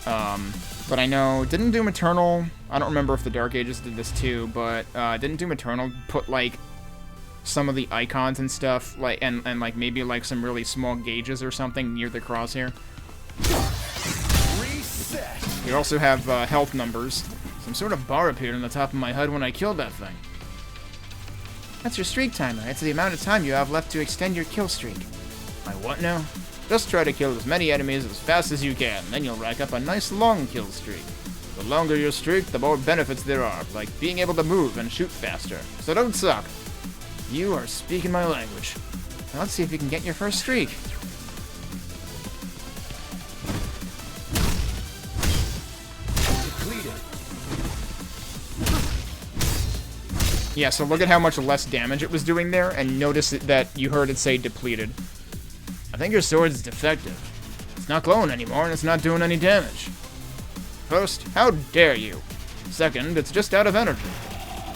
But I know, didn't Doom Eternal, I don't remember if the Dark Ages did this too, but didn't Doom Eternal put, like, some of the icons and stuff, like, and like, maybe, like, some really small gauges or something near the crosshair? Reset. You also have health numbers. Some sort of bar appeared on the top of my HUD when I killed that thing. That's your streak timer. It's the amount of time you have left to extend your kill streak. My what now? Just try to kill as many enemies as fast as you can, then you'll rack up a nice long kill streak. The longer your streak, the more benefits there are, like being able to move and shoot faster. So don't suck. You are speaking my language. Now let's see if you can get your first streak. Yeah, so look at how much less damage it was doing there, and notice that you heard it say depleted. I think your sword is defective. It's not glowing anymore, and it's not doing any damage. First, how dare you? Second, it's just out of energy.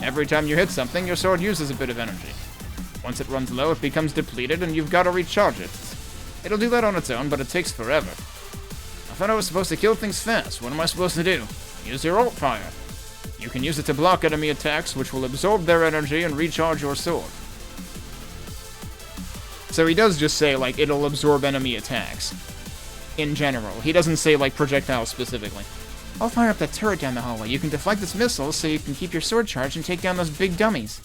Every time you hit something, your sword uses a bit of energy. Once it runs low, it becomes depleted, and you've got to recharge it. It'll do that on its own, but it takes forever. I thought I was supposed to kill things fast. What am I supposed to do? Use your ult fire. You can use it to block enemy attacks, which will absorb their energy and recharge your sword. So he does just say, like, it'll absorb enemy attacks. In general. He doesn't say, like, projectiles specifically. I'll fire up that turret down the hallway. You can deflect its missiles so you can keep your sword charged and take down those big dummies.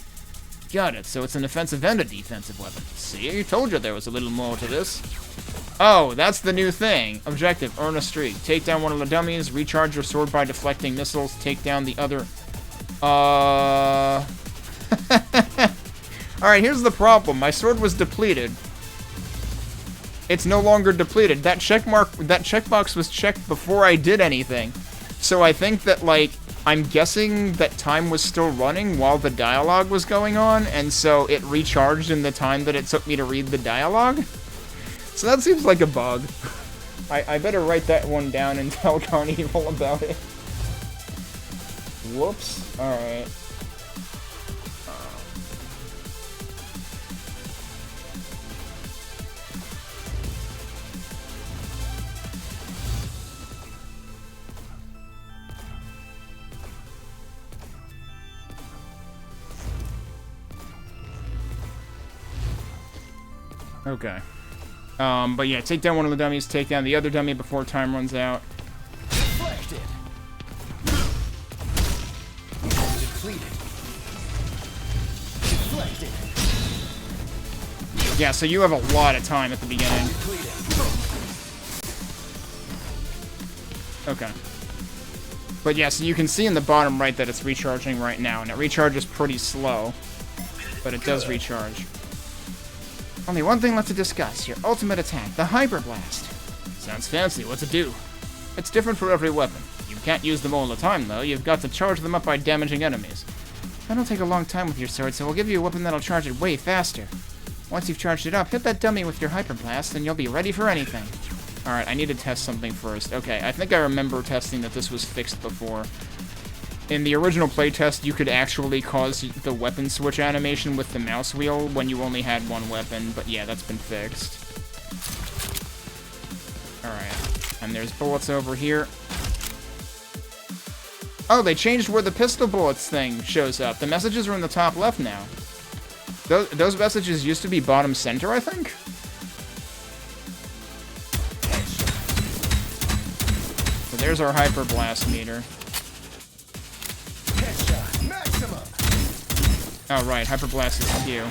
Got it, so it's an offensive and a defensive weapon. See, I told you there was a little more to this. Oh, that's the new thing. Objective, earn a streak. Take down one of the dummies, recharge your sword by deflecting missiles, take down the other... Alright, here's the problem. My sword was depleted. It's no longer depleted. That checkbox was checked before I did anything. So I think that, like, I'm guessing that time was still running while the dialogue was going on, and so it recharged in the time that it took me to read the dialogue? So that seems like a bug. I better write that one down and tell Carnival about it. Whoops. Alright. Okay. But yeah, take down one of the dummies, take down the other dummy before time runs out. Deflected. Depleted. Deflected. Yeah, so you have a lot of time at the beginning. Okay. But yeah, so you can see in the bottom right that it's recharging right now, and it recharges pretty slow, but it does recharge. Only one thing left to discuss, your ultimate attack, the Hyper Blast. Sounds fancy, what's it do? It's different for every weapon. You can't use them all the time, though. You've got to charge them up by damaging enemies. That'll take a long time with your sword, so we'll give you a weapon that'll charge it way faster. Once you've charged it up, hit that dummy with your Hyper Blast, and you'll be ready for anything. Alright, I need to test something first. Okay, I think I remember testing that this was fixed before. In the original playtest, you could actually cause the weapon switch animation with the mouse wheel when you only had one weapon, but yeah, that's been fixed. Alright, and there's bullets over here. Oh, they changed where the pistol bullets thing shows up. The messages are in the top left now. Those messages used to be bottom center, I think? So there's our Hyper Blast meter. Oh, right, Hyper Blast is Q.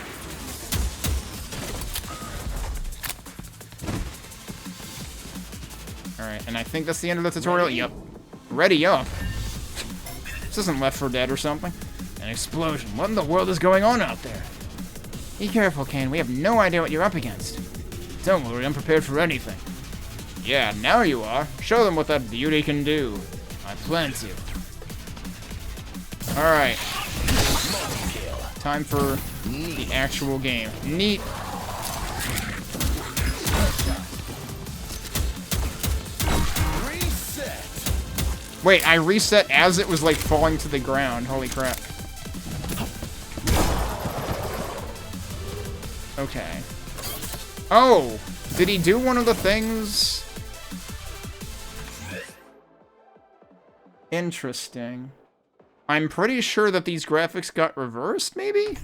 Alright, and I think that's the end of the tutorial. Yep. Ready up. This isn't Left 4 Dead or something. An explosion. What in the world is going on out there? Be careful, Kane. We have no idea what you're up against. Don't worry, I'm prepared for anything. Yeah, now you are. Show them what that beauty can do. I plan to. Alright. Time for the actual game. Neat. Wait, I reset as it was, like, falling to the ground. Holy crap. Okay. Oh! Did he do one of the things? Interesting. I'm pretty sure that these graphics got reversed, maybe?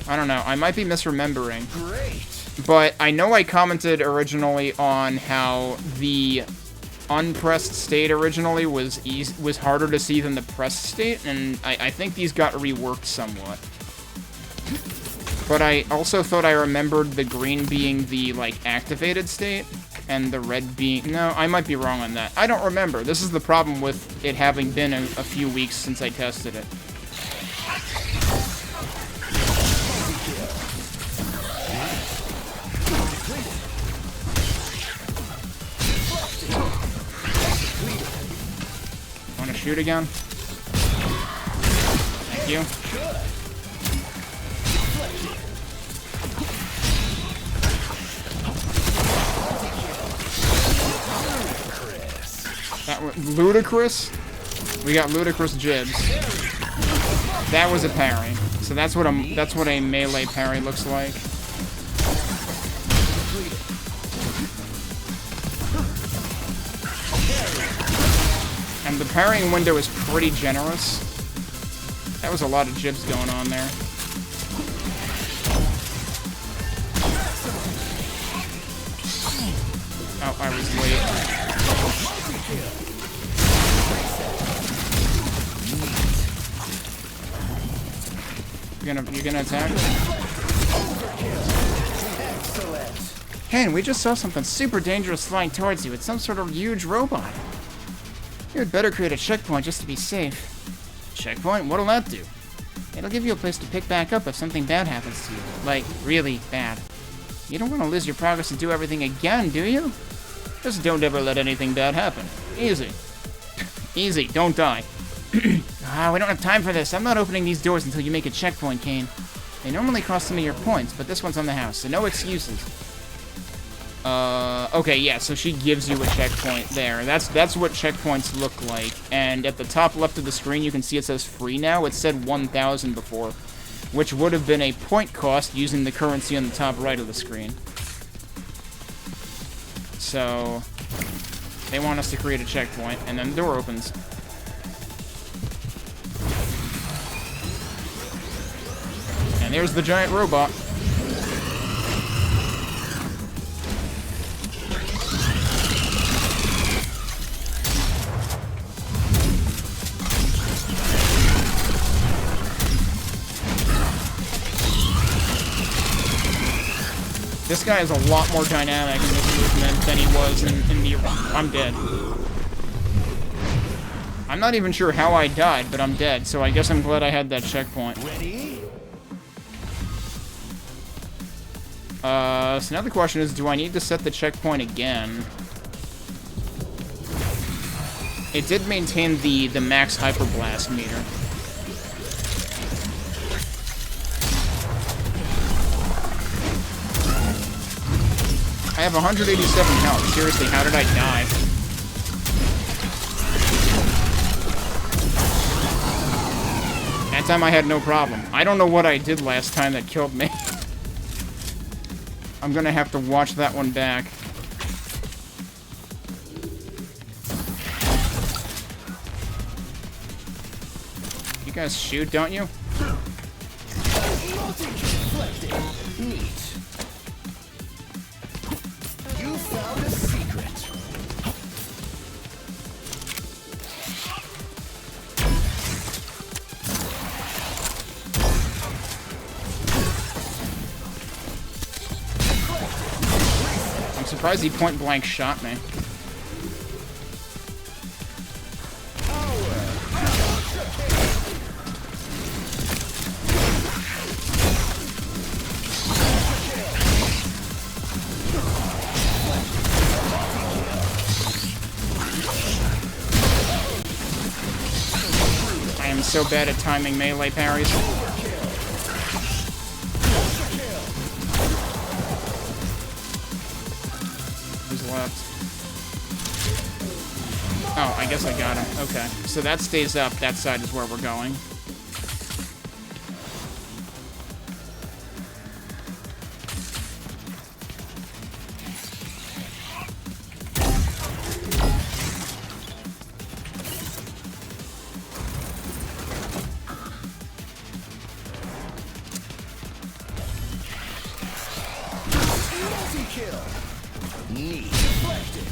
I don't know. I might be misremembering. Great. But I know I commented originally on how the unpressed state originally was harder to see than the pressed state, and I think these got reworked somewhat. But I also thought I remembered the green being the, like, activated state, and the red being... No, I might be wrong on that. I don't remember. This is the problem with it having been a few weeks since I tested it. Want to shoot again? Thank you. That was ludicrous. We got ludicrous jibs. That was a parry. So that's what a melee parry looks like. And the parrying window is pretty generous. That was a lot of jibs going on there. Oh, I was late. You gonna attack? Hen, we just saw something super dangerous flying towards you. It's some sort of huge robot. You had better create a checkpoint just to be safe. Checkpoint? What'll that do? It'll give you a place to pick back up if something bad happens to you. Like, really bad. You don't want to lose your progress and do everything again, do you? Just don't ever let anything bad happen. Easy. Easy, don't die. We don't have time for this. I'm not opening these doors until you make a checkpoint, Kane. They normally cost some of your points, but this one's on the house, so no excuses. Okay, yeah, so she gives you a checkpoint there. That's what checkpoints look like. And at the top left of the screen, you can see it says free now. It said 1,000 before, which would have been a point cost using the currency on the top right of the screen. So, they want us to create a checkpoint, and then the door opens. And there's the giant robot. This guy is a lot more dynamic in his movement than he was in the... I'm dead. I'm not even sure how I died, but I'm dead, so I guess I'm glad I had that checkpoint. Ready? So now the question is, do I need to set the checkpoint again? It did maintain the max hyperblast meter. I have 187 health. Seriously, how did I die? That time I had no problem. I don't know what I did last time that killed me. I'm gonna have to watch that one back. You guys shoot, don't you? Neat. You found a secret. I'm surprised he point blank shot me. I am so bad at timing melee parries. Who's left? Oh, I guess I got him. Okay. So that stays up. That side is where we're going. Multi-kill. Knee deflected.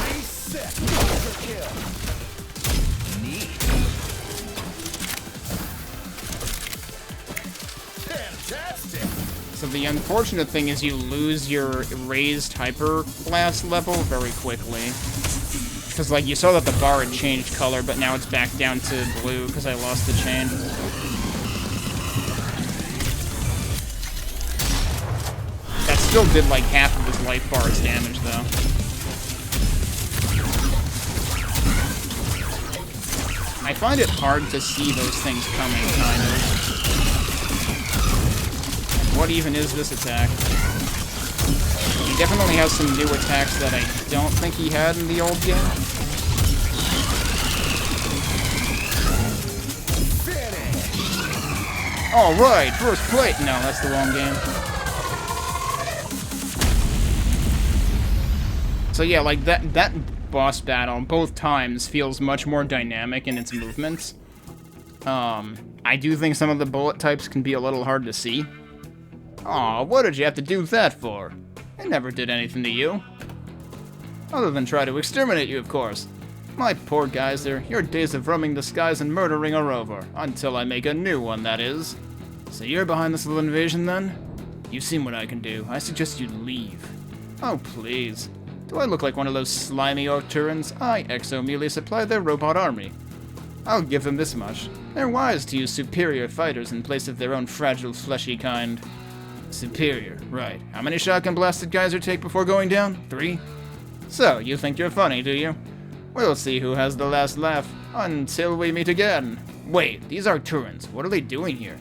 Reset. Overkill. Knee. Fantastic. So the unfortunate thing is you lose your raised hyper blast level very quickly. Because, like, you saw that the bar had changed color, but now it's back down to blue because I lost the chain. That still did, like, half of his life bar's damage, though. I find it hard to see those things coming, kind of. What even is this attack? He definitely has some new attacks that I don't think he had in the old game. Alright, first plate! No, that's the wrong game. So yeah, like, that boss battle, both times, feels much more dynamic in its movements. I do think some of the bullet types can be a little hard to see. Aw, what did you have to do that for? I never did anything to you. Other than try to exterminate you, of course. My poor geyser, your days of roaming the skies and murdering are over. Until I make a new one, that is. So you're behind this little invasion, then? You've seen what I can do. I suggest you leave. Oh, please. Do I look like one of those slimy Arcturans? I, Exo, merely supply their robot army. I'll give them this much. They're wise to use superior fighters in place of their own fragile, fleshy kind. Superior, right. How many shotgun blasted geyser take before going down? 3? So, you think you're funny, do you? We'll see who has the last laugh, until we meet again. Wait, these Arcturans, what are they doing here?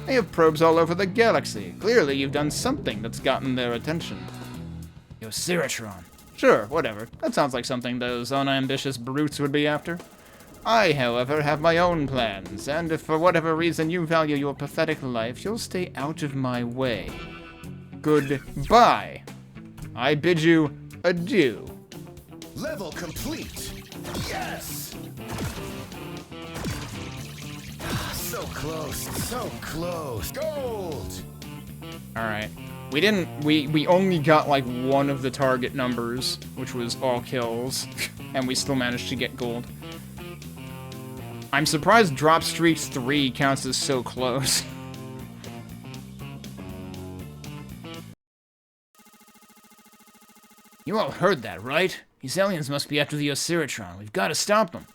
They have probes all over the galaxy. Clearly you've done something that's gotten their attention. Yosiratron. Sure, whatever. That sounds like something those unambitious brutes would be after. I, however, have my own plans, and if for whatever reason you value your pathetic life, you'll stay out of my way. Goodbye. I bid you adieu. Level complete. Yes. So close. So close. Gold. Alright. We only got like one of the target numbers, which was all kills, and we still managed to get gold. I'm surprised Drop Streak 3 counts as so close. You all heard that, right? These aliens must be after the Osiratron. We've got to stop them.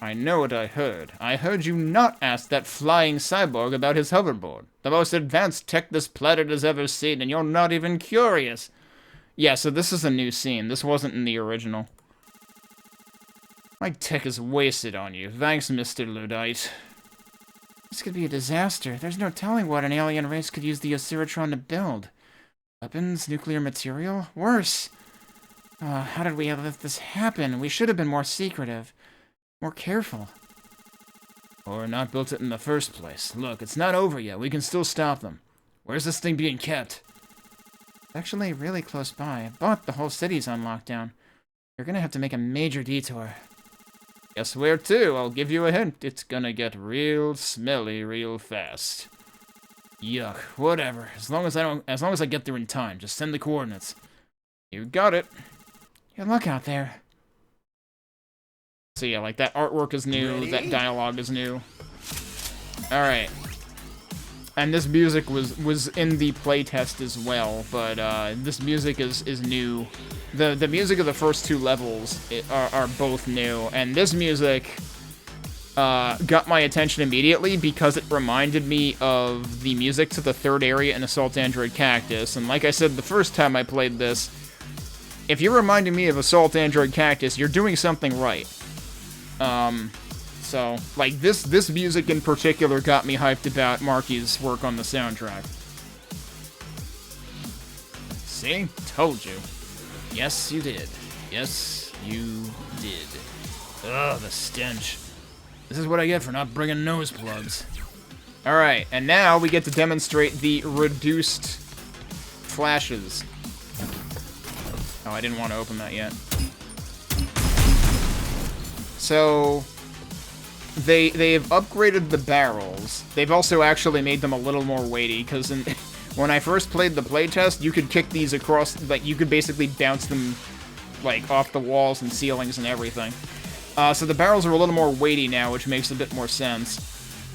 I know what I heard. I heard you not ask that flying cyborg about his hoverboard. The most advanced tech this planet has ever seen, and you're not even curious. Yeah, so this is a new scene. This wasn't in the original. My tech is wasted on you. Thanks, Mr. Ludite. This could be a disaster. There's no telling what an alien race could use the Osiratron to build. Weapons? Nuclear material? Worse. How did we let this happen? We should have been more secretive. More careful. Or not built it in the first place. Look, it's not over yet. We can still stop them. Where's this thing being kept? It's actually really close by, but the whole city's on lockdown. You're gonna have to make a major detour. Guess where to? I'll give you a hint. It's gonna get real smelly real fast. Yuck, whatever. As long as I get there in time, just send the coordinates. You got it. Good luck out there. So yeah, like that artwork is new, Ready? that dialogue is new. Alright. And this music was in the playtest as well, but this music is new. The music of the first 2 levels are both new, and this music got my attention immediately because it reminded me of the music to the 3rd area in Assault Android Cactus, and like I said the first time I played this, if you're reminding me of Assault Android Cactus, you're doing something right. So, like, this music in particular got me hyped about Marky's work on the soundtrack. See? Told you. Yes, you did. Yes, you did. Ugh, the stench. This is what I get for not bringing nose plugs. Alright, and now we get to demonstrate the reduced flashes. Oh, I didn't want to open that yet. So, they've upgraded the barrels. They've also actually made them a little more weighty, because when I first played the playtest, you could kick these across, like, you could basically bounce them, like, off the walls and ceilings and everything. So the barrels are a little more weighty now, which makes a bit more sense.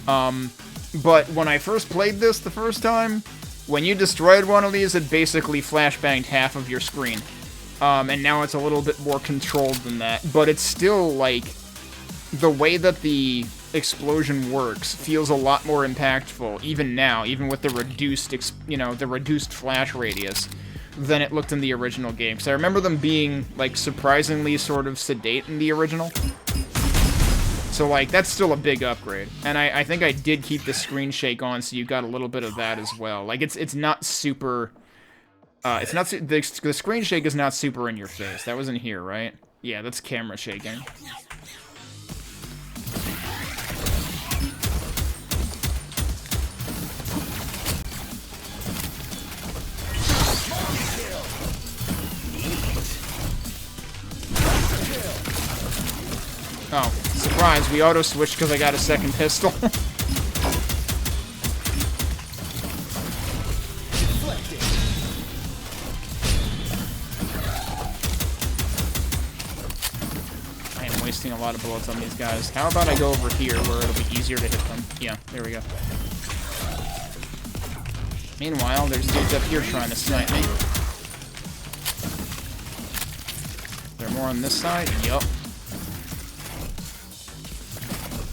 But when I first played this the first time, when you destroyed one of these, it basically flashbanged half of your screen. And now it's a little bit more controlled than that. But it's still, like, the way that the explosion works feels a lot more impactful, even now, even with the reduced, the reduced flash radius, than it looked in the original game. So I remember them being, like, surprisingly sort of sedate in the original. So, like, that's still a big upgrade. And I think I did keep the screen shake on, so you got a little bit of that as well. Like, it's not super... the screen shake is not super in your face. That was in here, right? Yeah, that's camera shaking. Oh, surprise, we auto-switched because I got a second pistol. I am wasting a lot of bullets on these guys. How about I go over here where it'll be easier to hit them? Yeah, there we go. Meanwhile, there's dudes up here trying to snipe me. There more on this side? Yup.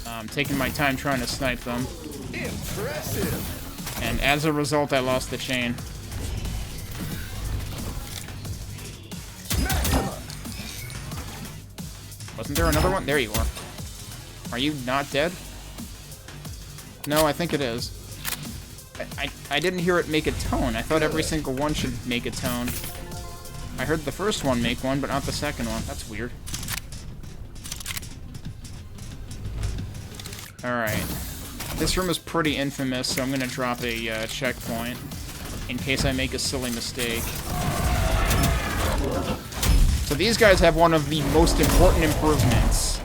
I'm taking my time trying to snipe them. Impressive. And as a result, I lost the chain. Wasn't there another one? There you are. Are you not dead? No, I think it is. I didn't hear it make a tone. I thought every single one should make a tone. I heard the first one make one, but not the second one. That's weird. Alright. This room is pretty infamous, so I'm gonna drop a checkpoint in case I make a silly mistake. So these guys have one of the most important improvements.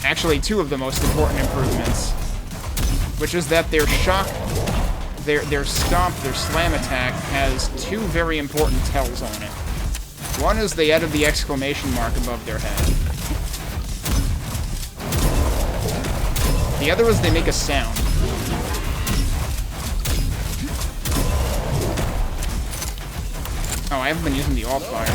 Actually, two of the most important improvements. Which is that their shock, their stomp, their slam attack has two very important tells on it. One is they added the exclamation mark above their head. The other is they make a sound. Oh, I haven't been using the alt fire.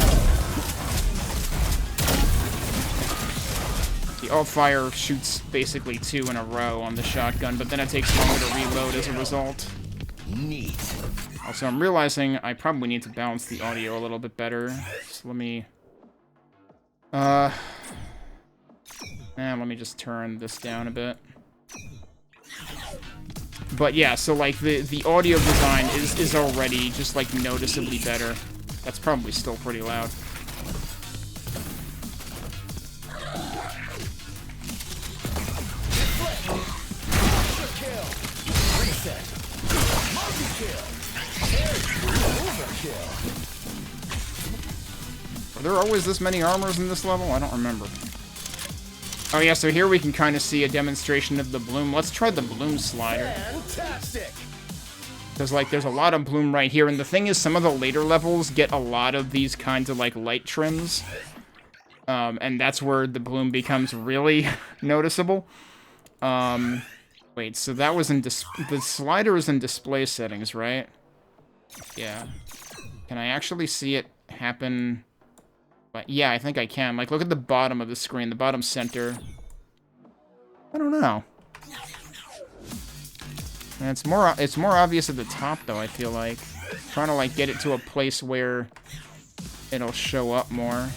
The alt fire shoots basically two in a row on the shotgun, but then it takes longer to reload as a result. Neat. Also, I'm realizing I probably need to balance the audio a little bit better. So let me... let me just turn this down a bit. But yeah, so like the audio design is already just like noticeably better. That's probably still pretty loud. Are there always this many armors in this level? I don't remember. Oh yeah, so here we can kind of see a demonstration of the bloom. Let's try the bloom slider. Fantastic. Because, like, there's a lot of bloom right here, and the thing is, some of the later levels get a lot of these kinds of, like, light trims. And that's where the bloom becomes really noticeable. Wait, so that was in the slider is in display settings, right? Yeah. Can I actually see it happen? But yeah, I think I can. Like, look at the bottom of the screen, the bottom center. I don't know. And it's more obvious at the top, though, I feel like. I'm trying to, like, get it to a place where it'll show up more.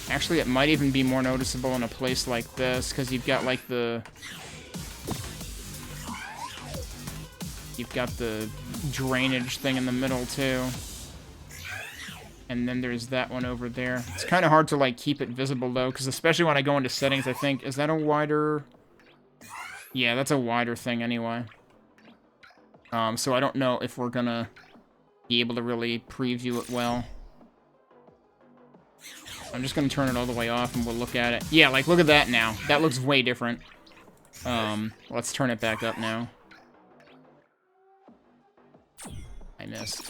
Actually, it might even be more noticeable in a place like this, because you've got, like, the... you've got the drainage thing in the middle, too. And then there's that one over there. It's kind of hard to, like, keep it visible, though, because especially when I go into settings, I think... Is that a wider... Yeah, that's a wider thing anyway. So I don't know if we're gonna be able to really preview it well. I'm just gonna turn it all the way off and we'll look at it. Yeah, like, look at that now. That looks way different. Let's turn it back up now. I missed.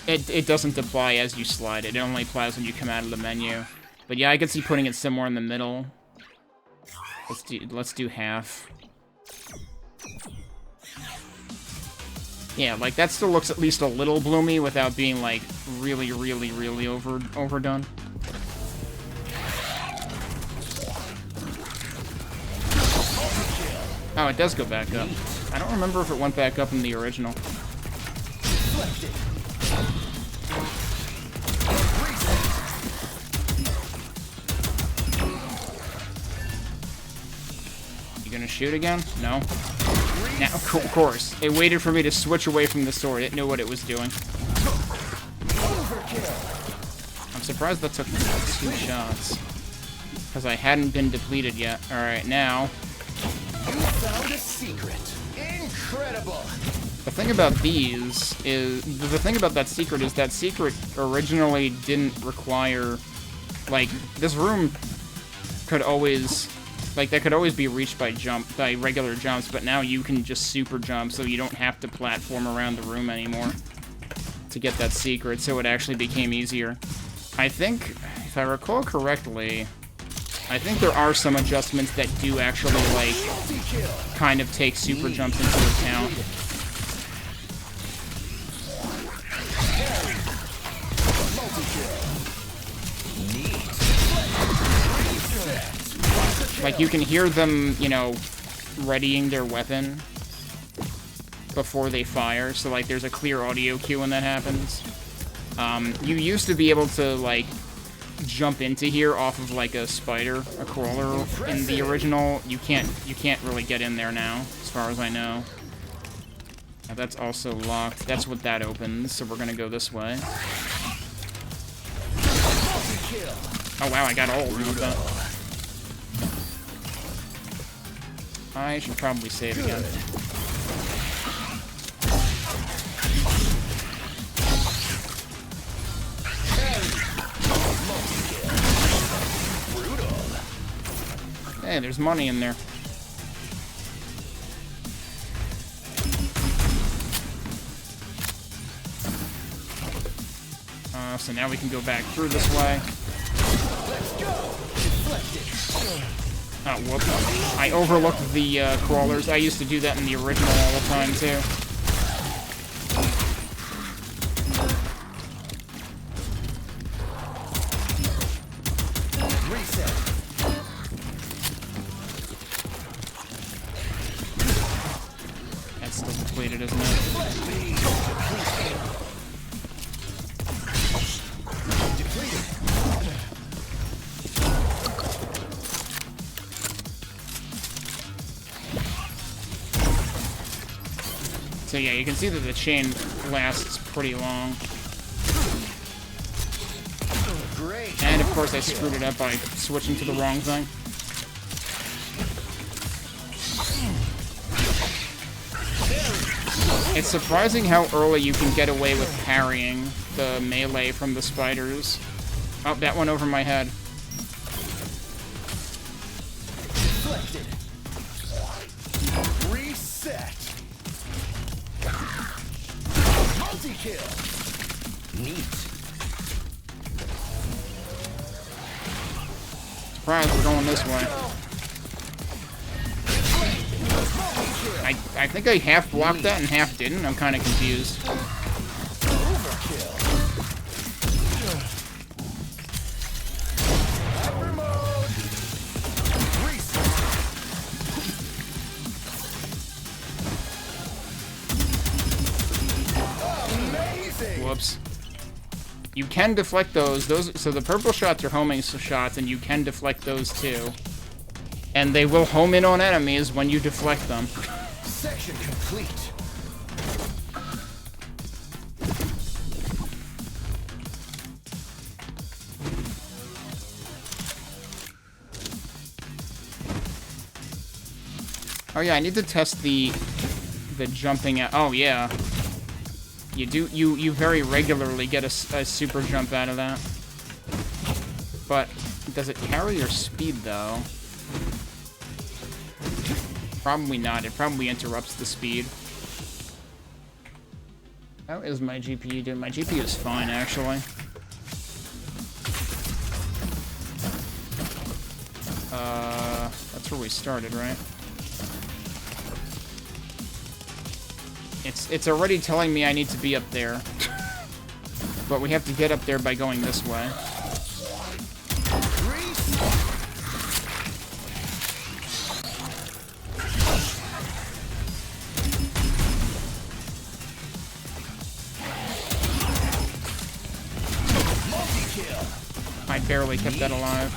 It doesn't apply as you slide it. It only applies when you come out of the menu. But yeah, I could see putting it somewhere in the middle. Let's do half. Yeah, like, that still looks at least a little bloomy without being, like, really, really, really overdone. Oh, it does go back up. I don't remember if it went back up in the original. You gonna shoot again? No? Now, of course. It waited for me to switch away from the sword. It knew what it was doing. I'm surprised that took 2 shots. Because I hadn't been depleted yet. Alright, now... You found a secret. Incredible. The thing about these is... The thing about that secret is that secret originally didn't require... Like, this room could always... Like, that could always be reached by regular jumps, but now you can just super jump, so you don't have to platform around the room anymore to get that secret, so it actually became easier. I think, if I recall correctly, I think there are some adjustments that do actually, like, kind of take super jumps into account. Like, you can hear them, you know, readying their weapon before they fire. So, like, there's a clear audio cue when that happens. You used to be able to, like, jump into here off of, like, a spider, a crawler in the original. You can't really get in there now, as far as I know. Now, that's also locked. That's what that opens, so we're gonna go this way. Oh, wow, I got all of that. I should probably save again. Hey, there's money in there. So now we can go back through this way. Let's go. Oh, whoops. I overlooked the crawlers. I used to do that in the original all the time, too. Reset. That's still depleted, isn't it? So yeah, you can see that the chain lasts pretty long. Great. And of course I screwed it up by switching to the wrong thing. It's surprising how early you can get away with parrying the melee from the spiders. Oh, that went over my head. Deflected. Reset. Multi-kill. Neat. Surprise, we're going this way. I think I half blocked that and half didn't. I'm kind of confused. Overkill. Hyper mode. Reset. Amazing. Whoops. You can deflect those. So the purple shots are homing shots, and you can deflect those too. And they will home in on enemies when you deflect them. Section complete. Oh yeah, I need to test the jumping out. Oh yeah. You very regularly get a super jump out of that. But does it carry your speed though? Probably not. It probably interrupts the speed. How is my GPU doing? My GPU is fine actually. That's where we started, right? It's already telling me I need to be up there. But we have to get up there by going this way. I barely kept that alive.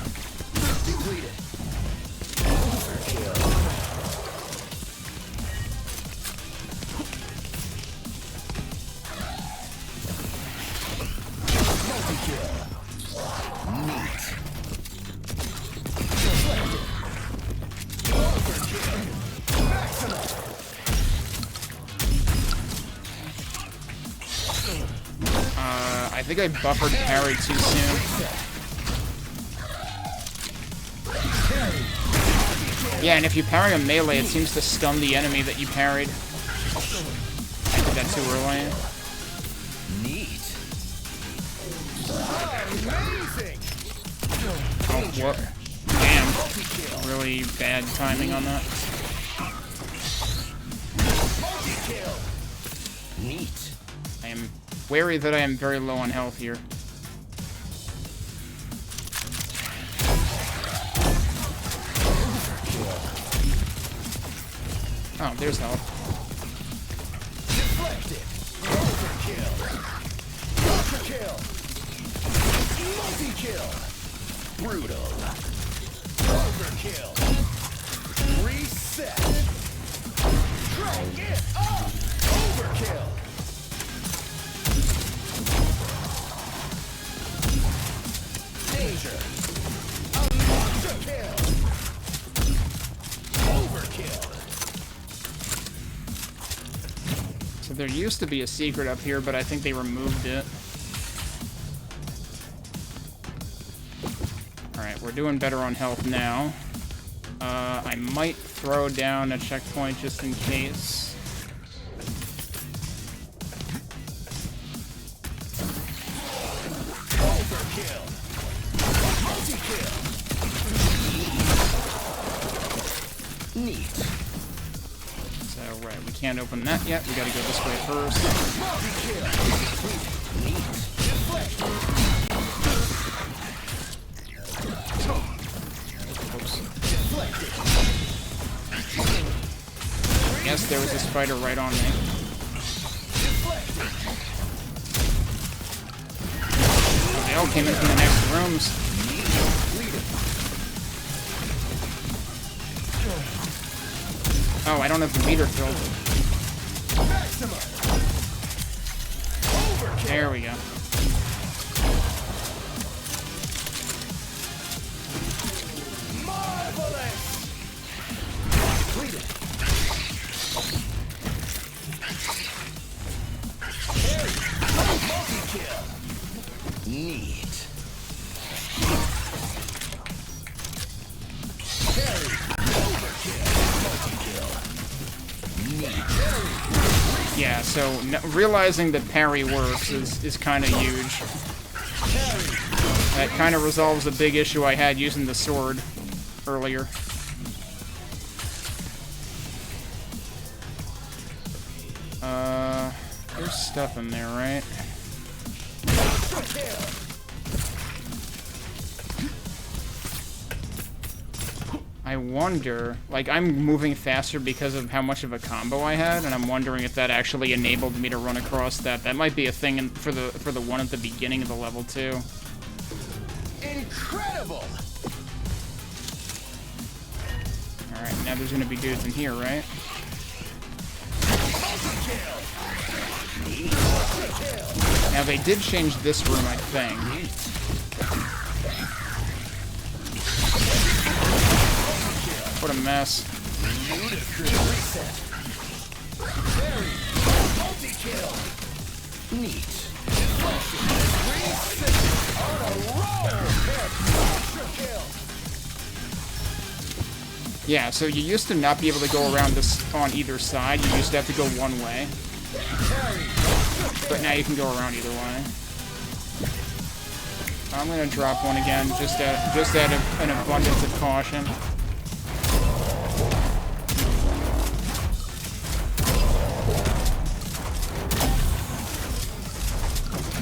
I think I buffered parry too soon. Yeah, and if you parry a melee, it seems to stun the enemy that you parried. I did that too early. Neat. Oh, what? Damn. Really bad timing on that. Neat. I am wary that I am very low on health here. Oh, there's health. Deflected. Overkill. Ultra-kill. Multi-kill. Brutal. Overkill. Reset. Crank it up. Overkill. Danger. A monster kill. Overkill. So there used to be a secret up here, but I think they removed it. Alright, we're doing better on health now. I might throw down a checkpoint just in case. Overkill. Multi-kill. Neat. So, right, we can't open that yet. We gotta go this way first. Multi-kill. Neat. Deflect. Oops. Deflected. Yes, there was a spider right on me. Deflected. Oh, they all came in from the next rooms. Oh, I don't have the meter filled. Maximum. Overkill. There we go. Marvelous. Completed. Carry. Multi-kill. Neat. Carry. Overkill. Multi-kill. Neat. Yeah, so realizing that parry works is kind of huge. That kind of resolves a big issue I had using the sword earlier. There's stuff in there, right? I wonder, like, I'm moving faster because of how much of a combo I had, and I'm wondering if that actually enabled me to run across that. That might be a thing for the one at the beginning of the level too. Incredible. All right, now there's gonna be dudes in here, right? Now they did change this room, I think. What a mess. Yeah, so you used to not be able to go around this on either side. You used to have to go one way. But now you can go around either way. I'm gonna drop one again, just out of an abundance of caution.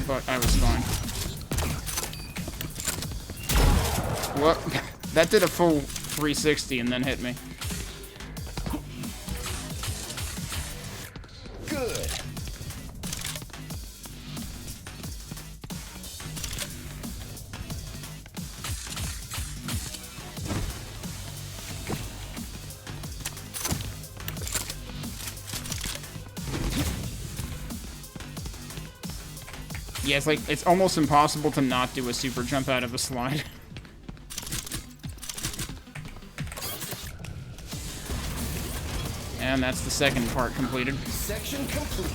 But I was fine. What? That did a full 360 and then hit me. Good. Yeah, it's almost impossible to not do a super jump out of a slide. And that's the second part completed. Section complete.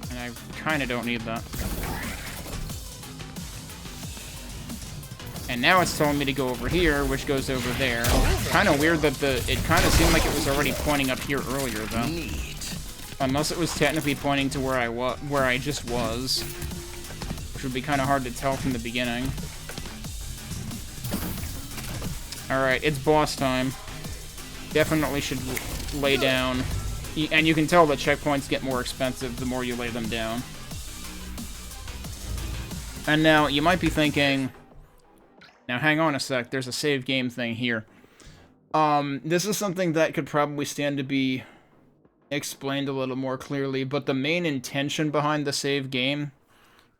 And I kind of don't need that. And now it's telling me to go over here, which goes over there. Kind of weird that it kind of seemed like it was already pointing up here earlier, though. Neat. Unless it was technically pointing to where I just was, which would be kind of hard to tell from the beginning. All right, it's boss time. Definitely should lay down, and you can tell the checkpoints get more expensive the more you lay them down. And now you might be thinking, now hang on a sec. There's a save game thing here. This is something that could probably stand to be explained a little more clearly, but the main intention behind the save game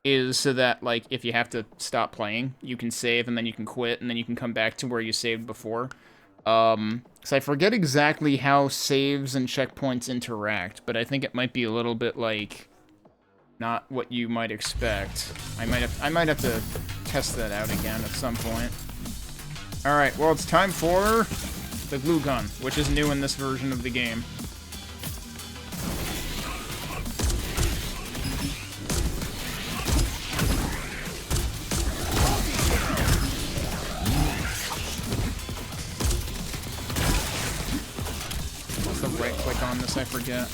is so that, like, if you have to stop playing, you can save and then you can quit and then you can come back to where you saved before. So I forget exactly how saves and checkpoints interact, but I think it might be a little bit like not what you might expect. I might have to test that out again at some point. All right, well, it's time for the glue gun, which is new in this version of the game. Right click on this, I forget.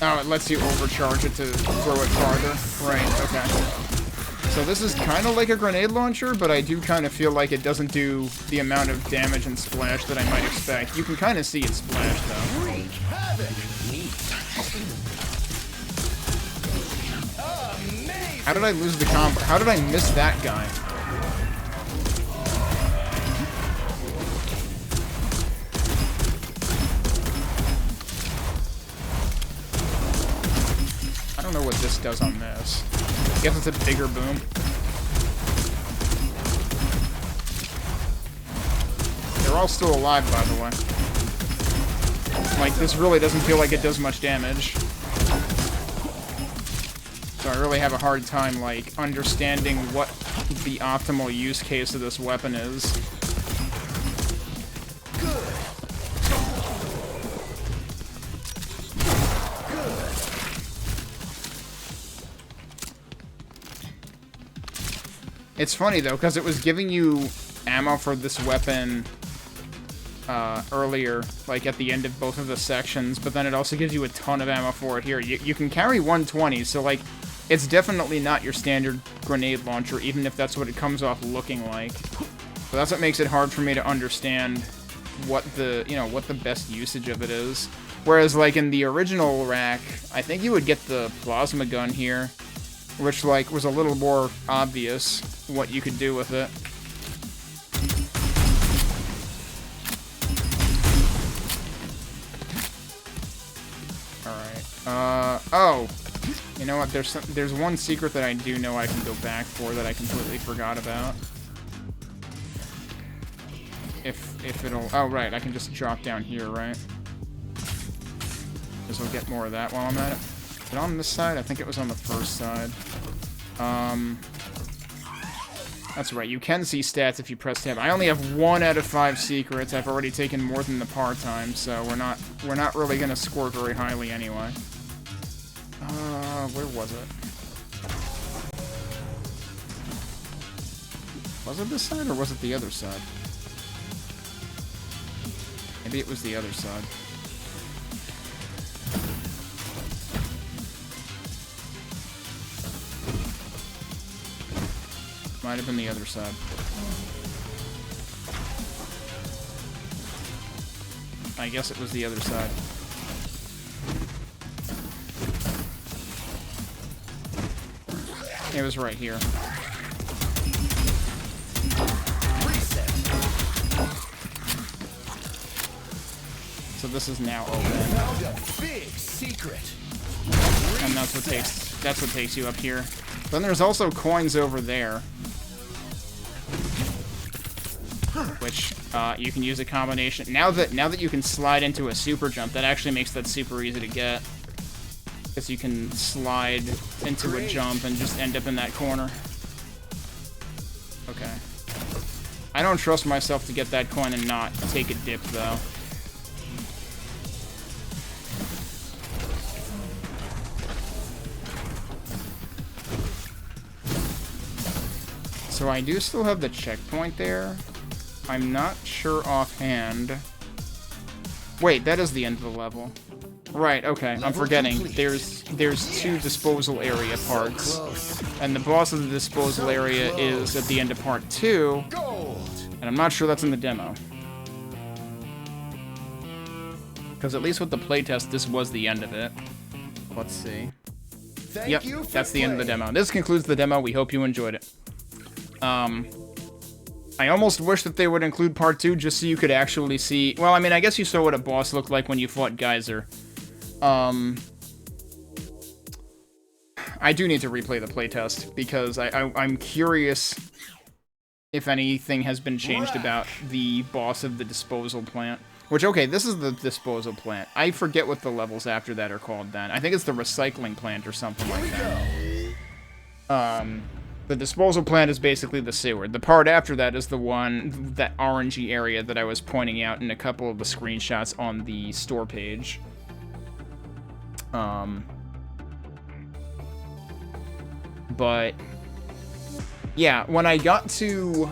Oh, it lets you overcharge it to throw it farther. Right, okay. So this is kind of like a grenade launcher, but I do kind of feel like it doesn't do the amount of damage and splash that I might expect. You can kind of see it splash, though. wreak havoc. How did I lose the combo? How did I miss that guy? I don't know what this does on this. I guess it's a bigger boom. They're all still alive, by the way. Like, this really doesn't feel like it does much damage. So I really have a hard time, like, understanding what the optimal use case of this weapon is. It's funny, though, because it was giving you ammo for this weapon earlier, like at the end of both of the sections, but then it also gives you a ton of ammo for it here. You can carry 120, so, like, it's definitely not your standard grenade launcher, even if that's what it comes off looking like. So that's what makes it hard for me to understand what the, you know, what the best usage of it is. Whereas, like, in the original rack, I think you would get the plasma gun here, which, like, was a little more obvious what you could do with it. Alright. Oh! You know what, there's one secret that I do know I can go back for that I completely forgot about. If it'll... Oh, right, I can just drop down here, right? Because we'll get more of that while I'm at it. Is it on this side? I think it was on the first side. That's right, you can see stats if you press tab. I only have 1 out of 5 secrets. I've already taken more than the par time, so we're not really gonna score very highly anyway. Where was it? Was it this side or was it the other side? Maybe it was the other side. Might have been the other side. I guess it was the other side. It was right here. So this is now open. Found a big secret. And that's what takes you up here. Then there's also coins over there, which you can use a combination. Now that you can slide into a super jump, that actually makes that super easy to get. Because you can slide into a jump and just end up in that corner. Okay. I don't trust myself to get that coin and not take a dip, though. So I do still have the checkpoint there. I'm not sure offhand. Wait, that is the end of the level. Right, okay, I'm forgetting. There's 2 disposal area parts. And the boss of the disposal area is at the end of part 2. And I'm not sure that's in the demo. Because at least with the playtest, this was the end of it. Let's see. Yep, that's the end of the demo. This concludes the demo. We hope you enjoyed it. I almost wish that they would include part 2 just so you could actually see... Well, I mean, I guess you saw what a boss looked like when you fought Geyser. I do need to replay the playtest, because I'm curious if anything has been changed about the boss of the disposal plant. Which, okay, this is the disposal plant. I forget what the levels after that are called then. I think it's the recycling plant or something like that. The disposal plant is basically the sewer. The part after that is the one, that orangey area that I was pointing out in a couple of the screenshots on the store page. But yeah, when I got to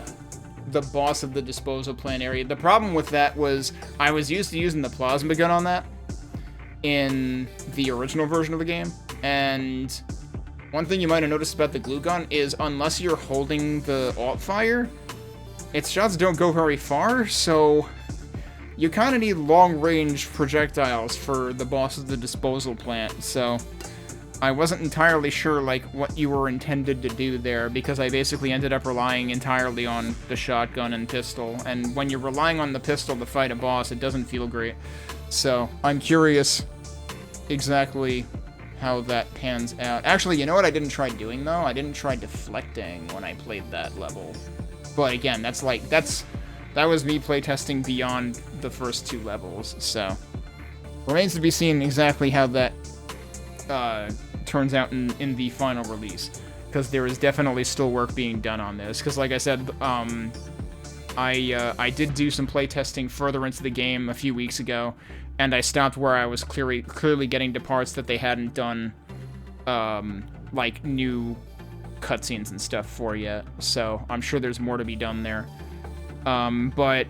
the boss of the disposal plant area, the problem with that was I was used to using the plasma gun on that in the original version of the game, and one thing you might have noticed about the glue gun is unless you're holding the alt fire, its shots don't go very far, so you kind of need long-range projectiles for the boss of the disposal plant, so I wasn't entirely sure, like, what you were intended to do there, because I basically ended up relying entirely on the shotgun and pistol, and when you're relying on the pistol to fight a boss, it doesn't feel great. So, I'm curious exactly how that pans out. Actually, you know what I didn't try doing, though? I didn't try deflecting when I played that level. But again, that was me playtesting beyond the first 2 levels, so remains to be seen exactly how that turns out in the final release, because there is definitely still work being done on this, because like I said, I did do some playtesting further into the game a few weeks ago, and I stopped where I was clearly getting to parts that they hadn't done, like, new cutscenes and stuff for yet, so I'm sure there's more to be done there. But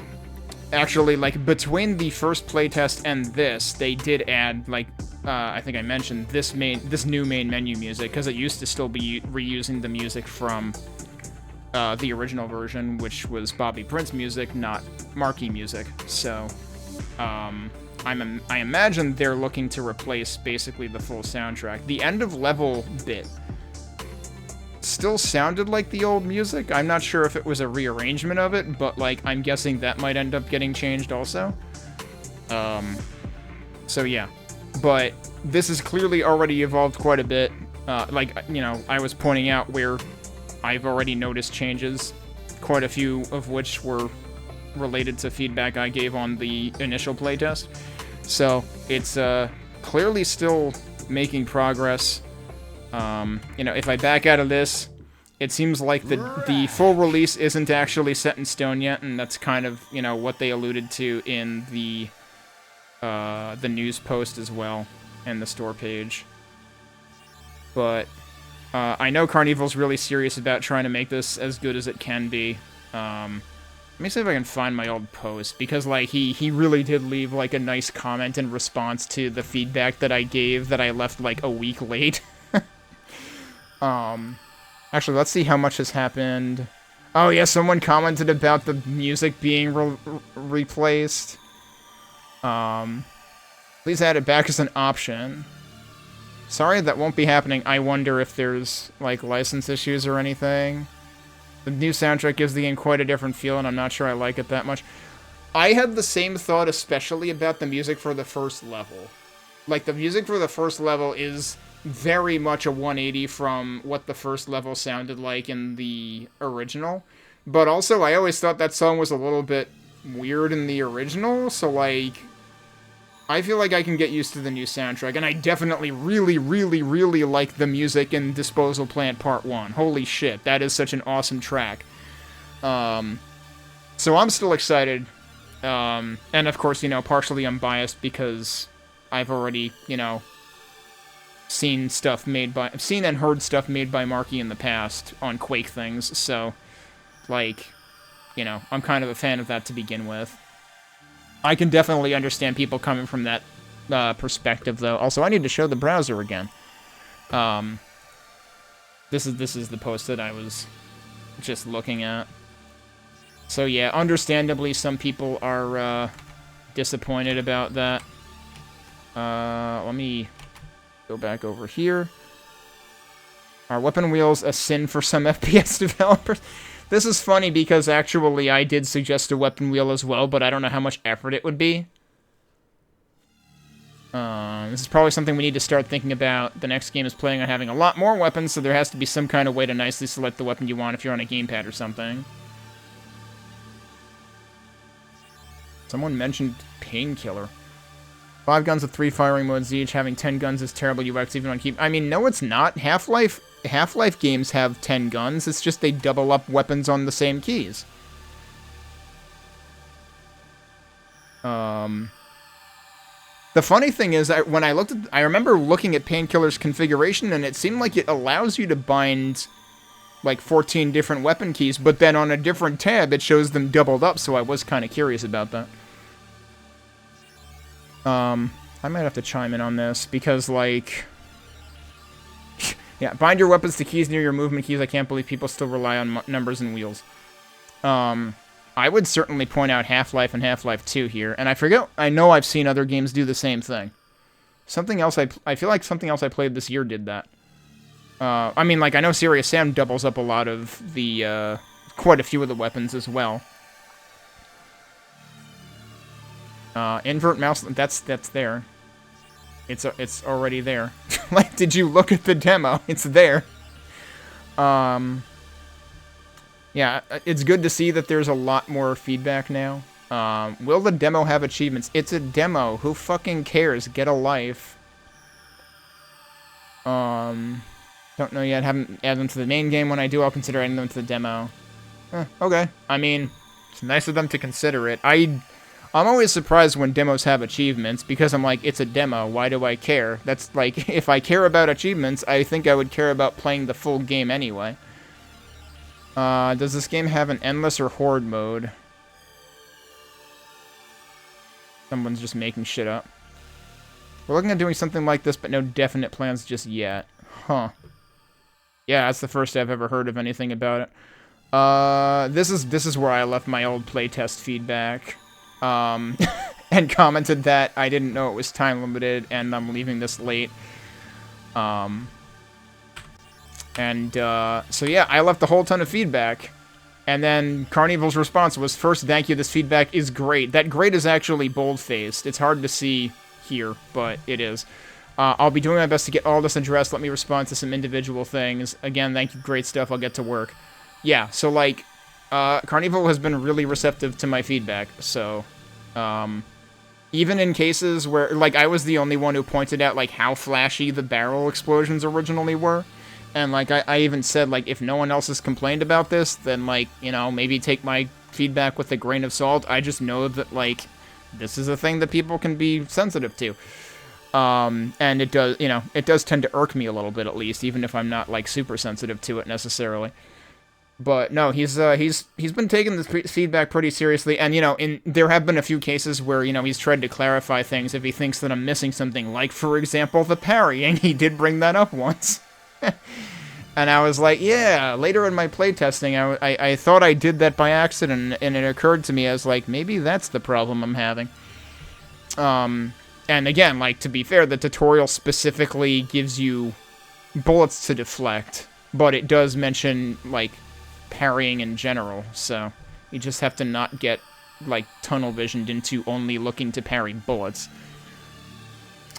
actually, like, between the first playtest and this, they did add, like, I think I mentioned this new main menu music, because it used to still be reusing the music from the original version, which was Bobby Prince music, not Marquee music. So, I imagine they're looking to replace basically the full soundtrack. The end of level bit still sounded like the old music. I'm not sure if it was a rearrangement of it, but, like, I'm guessing that might end up getting changed also. So yeah. But this has clearly already evolved quite a bit. Like, you know, I was pointing out where I've already noticed changes, quite a few of which were related to feedback I gave on the initial playtest. So, it's clearly still making progress. You know, if I back out of this, it seems like the full release isn't actually set in stone yet, and that's kind of, you know, what they alluded to in the news post as well, and the store page. But I know Carnival's really serious about trying to make this as good as it can be. Let me see if I can find my old post, because, like, he really did leave, like, a nice comment in response to the feedback that I gave that I left, like, a week late. Actually, let's see how much has happened. Oh, yeah, someone commented about the music being replaced. Please add it back as an option. Sorry, that won't be happening. I wonder if there's, like, license issues or anything. The new soundtrack gives the game quite a different feel, and I'm not sure I like it that much. I had the same thought, especially about the music for the first level. Like, the music for the first level is very much a 180 from what the first level sounded like in the original. But also, I always thought that song was a little bit weird in the original, so, like, I feel like I can get used to the new soundtrack, and I definitely really, really, really like the music in Disposal Plant Part 1. Holy shit, that is such an awesome track. So I'm still excited, and of course, you know, partially unbiased because I've already, you know, seen and heard stuff made by Marky in the past on Quake things, so, like, you know, I'm kind of a fan of that to begin with. I can definitely understand people coming from that perspective, though. Also, I need to show the browser again. This is the post that I was just looking at. So yeah, understandably, some people are disappointed about that. Let me go back over here. Are weapon wheels a sin for some FPS developers? This is funny because actually I did suggest a weapon wheel as well, but I don't know how much effort it would be. This is probably something we need to start thinking about. The next game is planning on having a lot more weapons, so there has to be some kind of way to nicely select the weapon you want if you're on a gamepad or something. Someone mentioned Painkiller. 5 guns with 3 firing modes each. Having 10 guns is terrible UX even on keep. I mean, no, it's not. Half-Life games have 10 guns. It's just they double up weapons on the same keys. The funny thing is, I remember looking at Painkiller's configuration, and it seemed like it allows you to bind like 14 different weapon keys, but then on a different tab, it shows them doubled up. So I was kind of curious about that. I might have to chime in on this, because, like, yeah, bind your weapons to keys near your movement keys. I can't believe people still rely on numbers and wheels. I would certainly point out Half-Life and Half-Life 2 here, and I know I've seen other games do the same thing. Something else I feel like something else I played this year did that. I mean, like, I know Serious Sam doubles up a lot of the, quite a few of the weapons as well. Invert mouse, that's there. It's already there. Like, did you look at the demo? It's there. Yeah, it's good to see that there's a lot more feedback now. Will the demo have achievements? It's a demo. Who fucking cares? Get a life. Don't know yet. Haven't added them to the main game. When I do, I'll consider adding them to the demo. Okay. I mean, it's nice of them to consider it. I'm always surprised when demos have achievements, because I'm like, it's a demo, why do I care? That's like, if I care about achievements, I think I would care about playing the full game anyway. Does this game have an endless or horde mode? Someone's just making shit up. We're looking at doing something like this, but no definite plans just yet. Huh. Yeah, that's the first I've ever heard of anything about it. This is where I left my old playtest feedback. And commented that I didn't know it was time limited and I'm leaving this late. So yeah, I left a whole ton of feedback. And then Carnival's response was, first, thank you, this feedback is great. That great is actually bold-faced. It's hard to see here, but it is. I'll be doing my best to get all this addressed. Let me respond to some individual things. Again, thank you, great stuff. I'll get to work. Yeah, so, like, Carnival has been really receptive to my feedback, so, even in cases where, like, I was the only one who pointed out, like, how flashy the barrel explosions originally were. And, like, I even said, like, if no one else has complained about this, then, like, you know, maybe take my feedback with a grain of salt. I just know that, like, this is a thing that people can be sensitive to. And it does, you know, it does tend to irk me a little bit, at least, even if I'm not, like, super sensitive to it necessarily. But no, he's been taking this feedback pretty seriously, and, you know, there have been a few cases where, you know, he's tried to clarify things if he thinks that I'm missing something, like, for example, the parrying. He did bring that up once. And I was like, yeah, later in my playtesting, I thought I did that by accident, and it occurred to me as, like, maybe that's the problem I'm having. And again, like, to be fair, the tutorial specifically gives you bullets to deflect, but it does mention, like, parrying in general, so you just have to not get, like, tunnel visioned into only looking to parry bullets.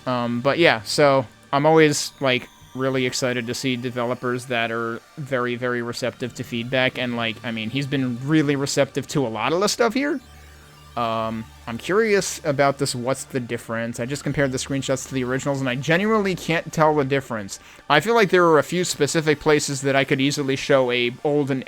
But yeah, so I'm always, like, really excited to see developers that are very, very receptive to feedback, and, like, I mean, he's been really receptive to a lot of the stuff here. I'm curious about this what's the difference. I just compared the screenshots to the originals, and I genuinely can't tell the difference. I feel like there are a few specific places that I could easily show an old and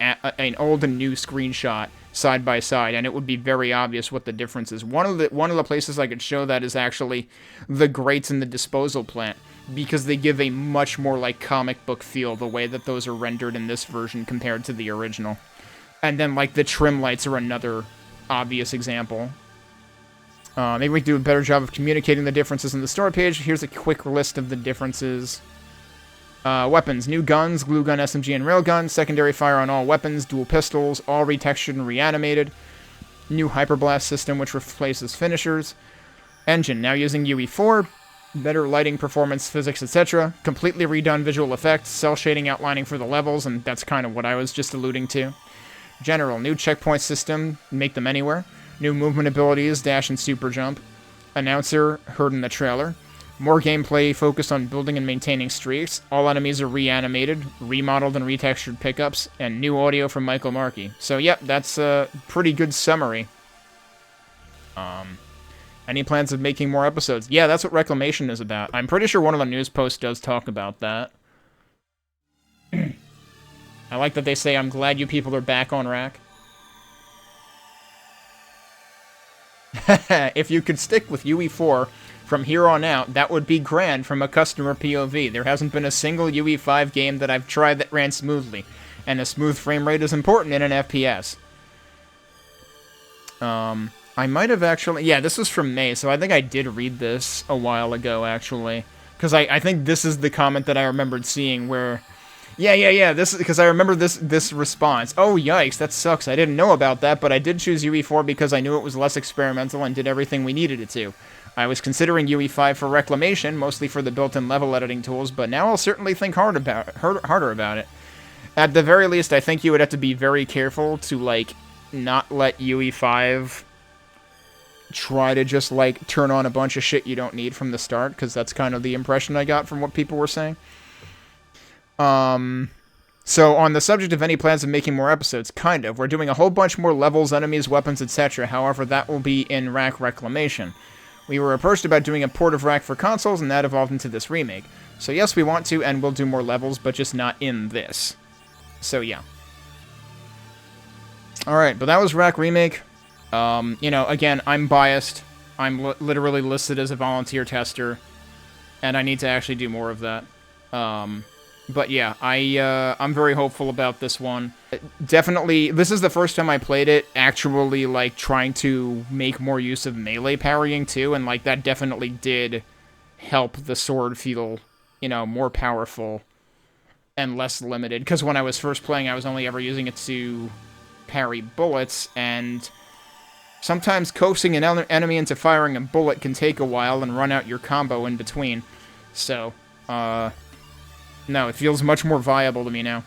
new screenshot side by side, and it would be very obvious what the difference is. One of the places I could show that is actually the grates in the disposal plant, because they give a much more, like, comic book feel the way that those are rendered in this version compared to the original. And then, like, the trim lights are another obvious example. Maybe we can do a better job of communicating the differences in the store page. Here's a quick list of the differences. Weapons. New guns, glue gun, SMG, and railgun. Secondary fire on all weapons. Dual pistols. All retextured and reanimated. New hyperblast system, which replaces finishers. Engine. Now using UE4. Better lighting, performance, physics, etc. Completely redone visual effects. Cell shading, outlining for the levels, and that's kind of what I was just alluding to. General. New checkpoint system. Make them anywhere. New movement abilities, dash and super jump. Announcer, heard in the trailer. More gameplay focused on building and maintaining streaks. All enemies are reanimated, remodeled and retextured pickups, and new audio from Michael Markey. So, yep, that's a pretty good summary. Any plans of making more episodes? Yeah, that's what Reclamation is about. I'm pretty sure one of the news posts does talk about that. I like that they say, I'm glad you people are back on Wrack. If you could stick with UE4 from here on out, that would be grand from a customer POV. There hasn't been a single UE5 game that I've tried that ran smoothly, and a smooth frame rate is important in an FPS. I might have actually... Yeah, this was from May, so I think I did read this a while ago, actually. Because I think this is the comment that I remembered seeing where... Yeah, this is because I remember this response. Oh, yikes, that sucks. I didn't know about that, but I did choose UE4 because I knew it was less experimental and did everything we needed it to. I was considering UE5 for Reclamation, mostly for the built-in level editing tools, but now I'll certainly think harder about it. At the very least, I think you would have to be very careful to, like, not let UE5 try to just, like, turn on a bunch of shit you don't need from the start, because that's kind of the impression I got from what people were saying. So on the subject of any plans of making more episodes, kind of. We're doing a whole bunch more levels, enemies, weapons, etc. However, that will be in Wrack Reclamation. We were approached about doing a port of Wrack for consoles, and that evolved into this remake. So yes, we want to, and we'll do more levels, but just not in this. So yeah. Alright, but that was Wrack Remake. You know, again, I'm biased. I'm literally listed as a volunteer tester, and I need to actually do more of that. But yeah, I'm very hopeful about this one. Definitely, this is the first time I played it, actually, like, trying to make more use of melee parrying, too, and, like, that definitely did help the sword feel, you know, more powerful and less limited. Because when I was first playing, I was only ever using it to parry bullets, and sometimes coaxing an enemy into firing a bullet can take a while and run out your combo in between. So, no, it feels much more viable to me now.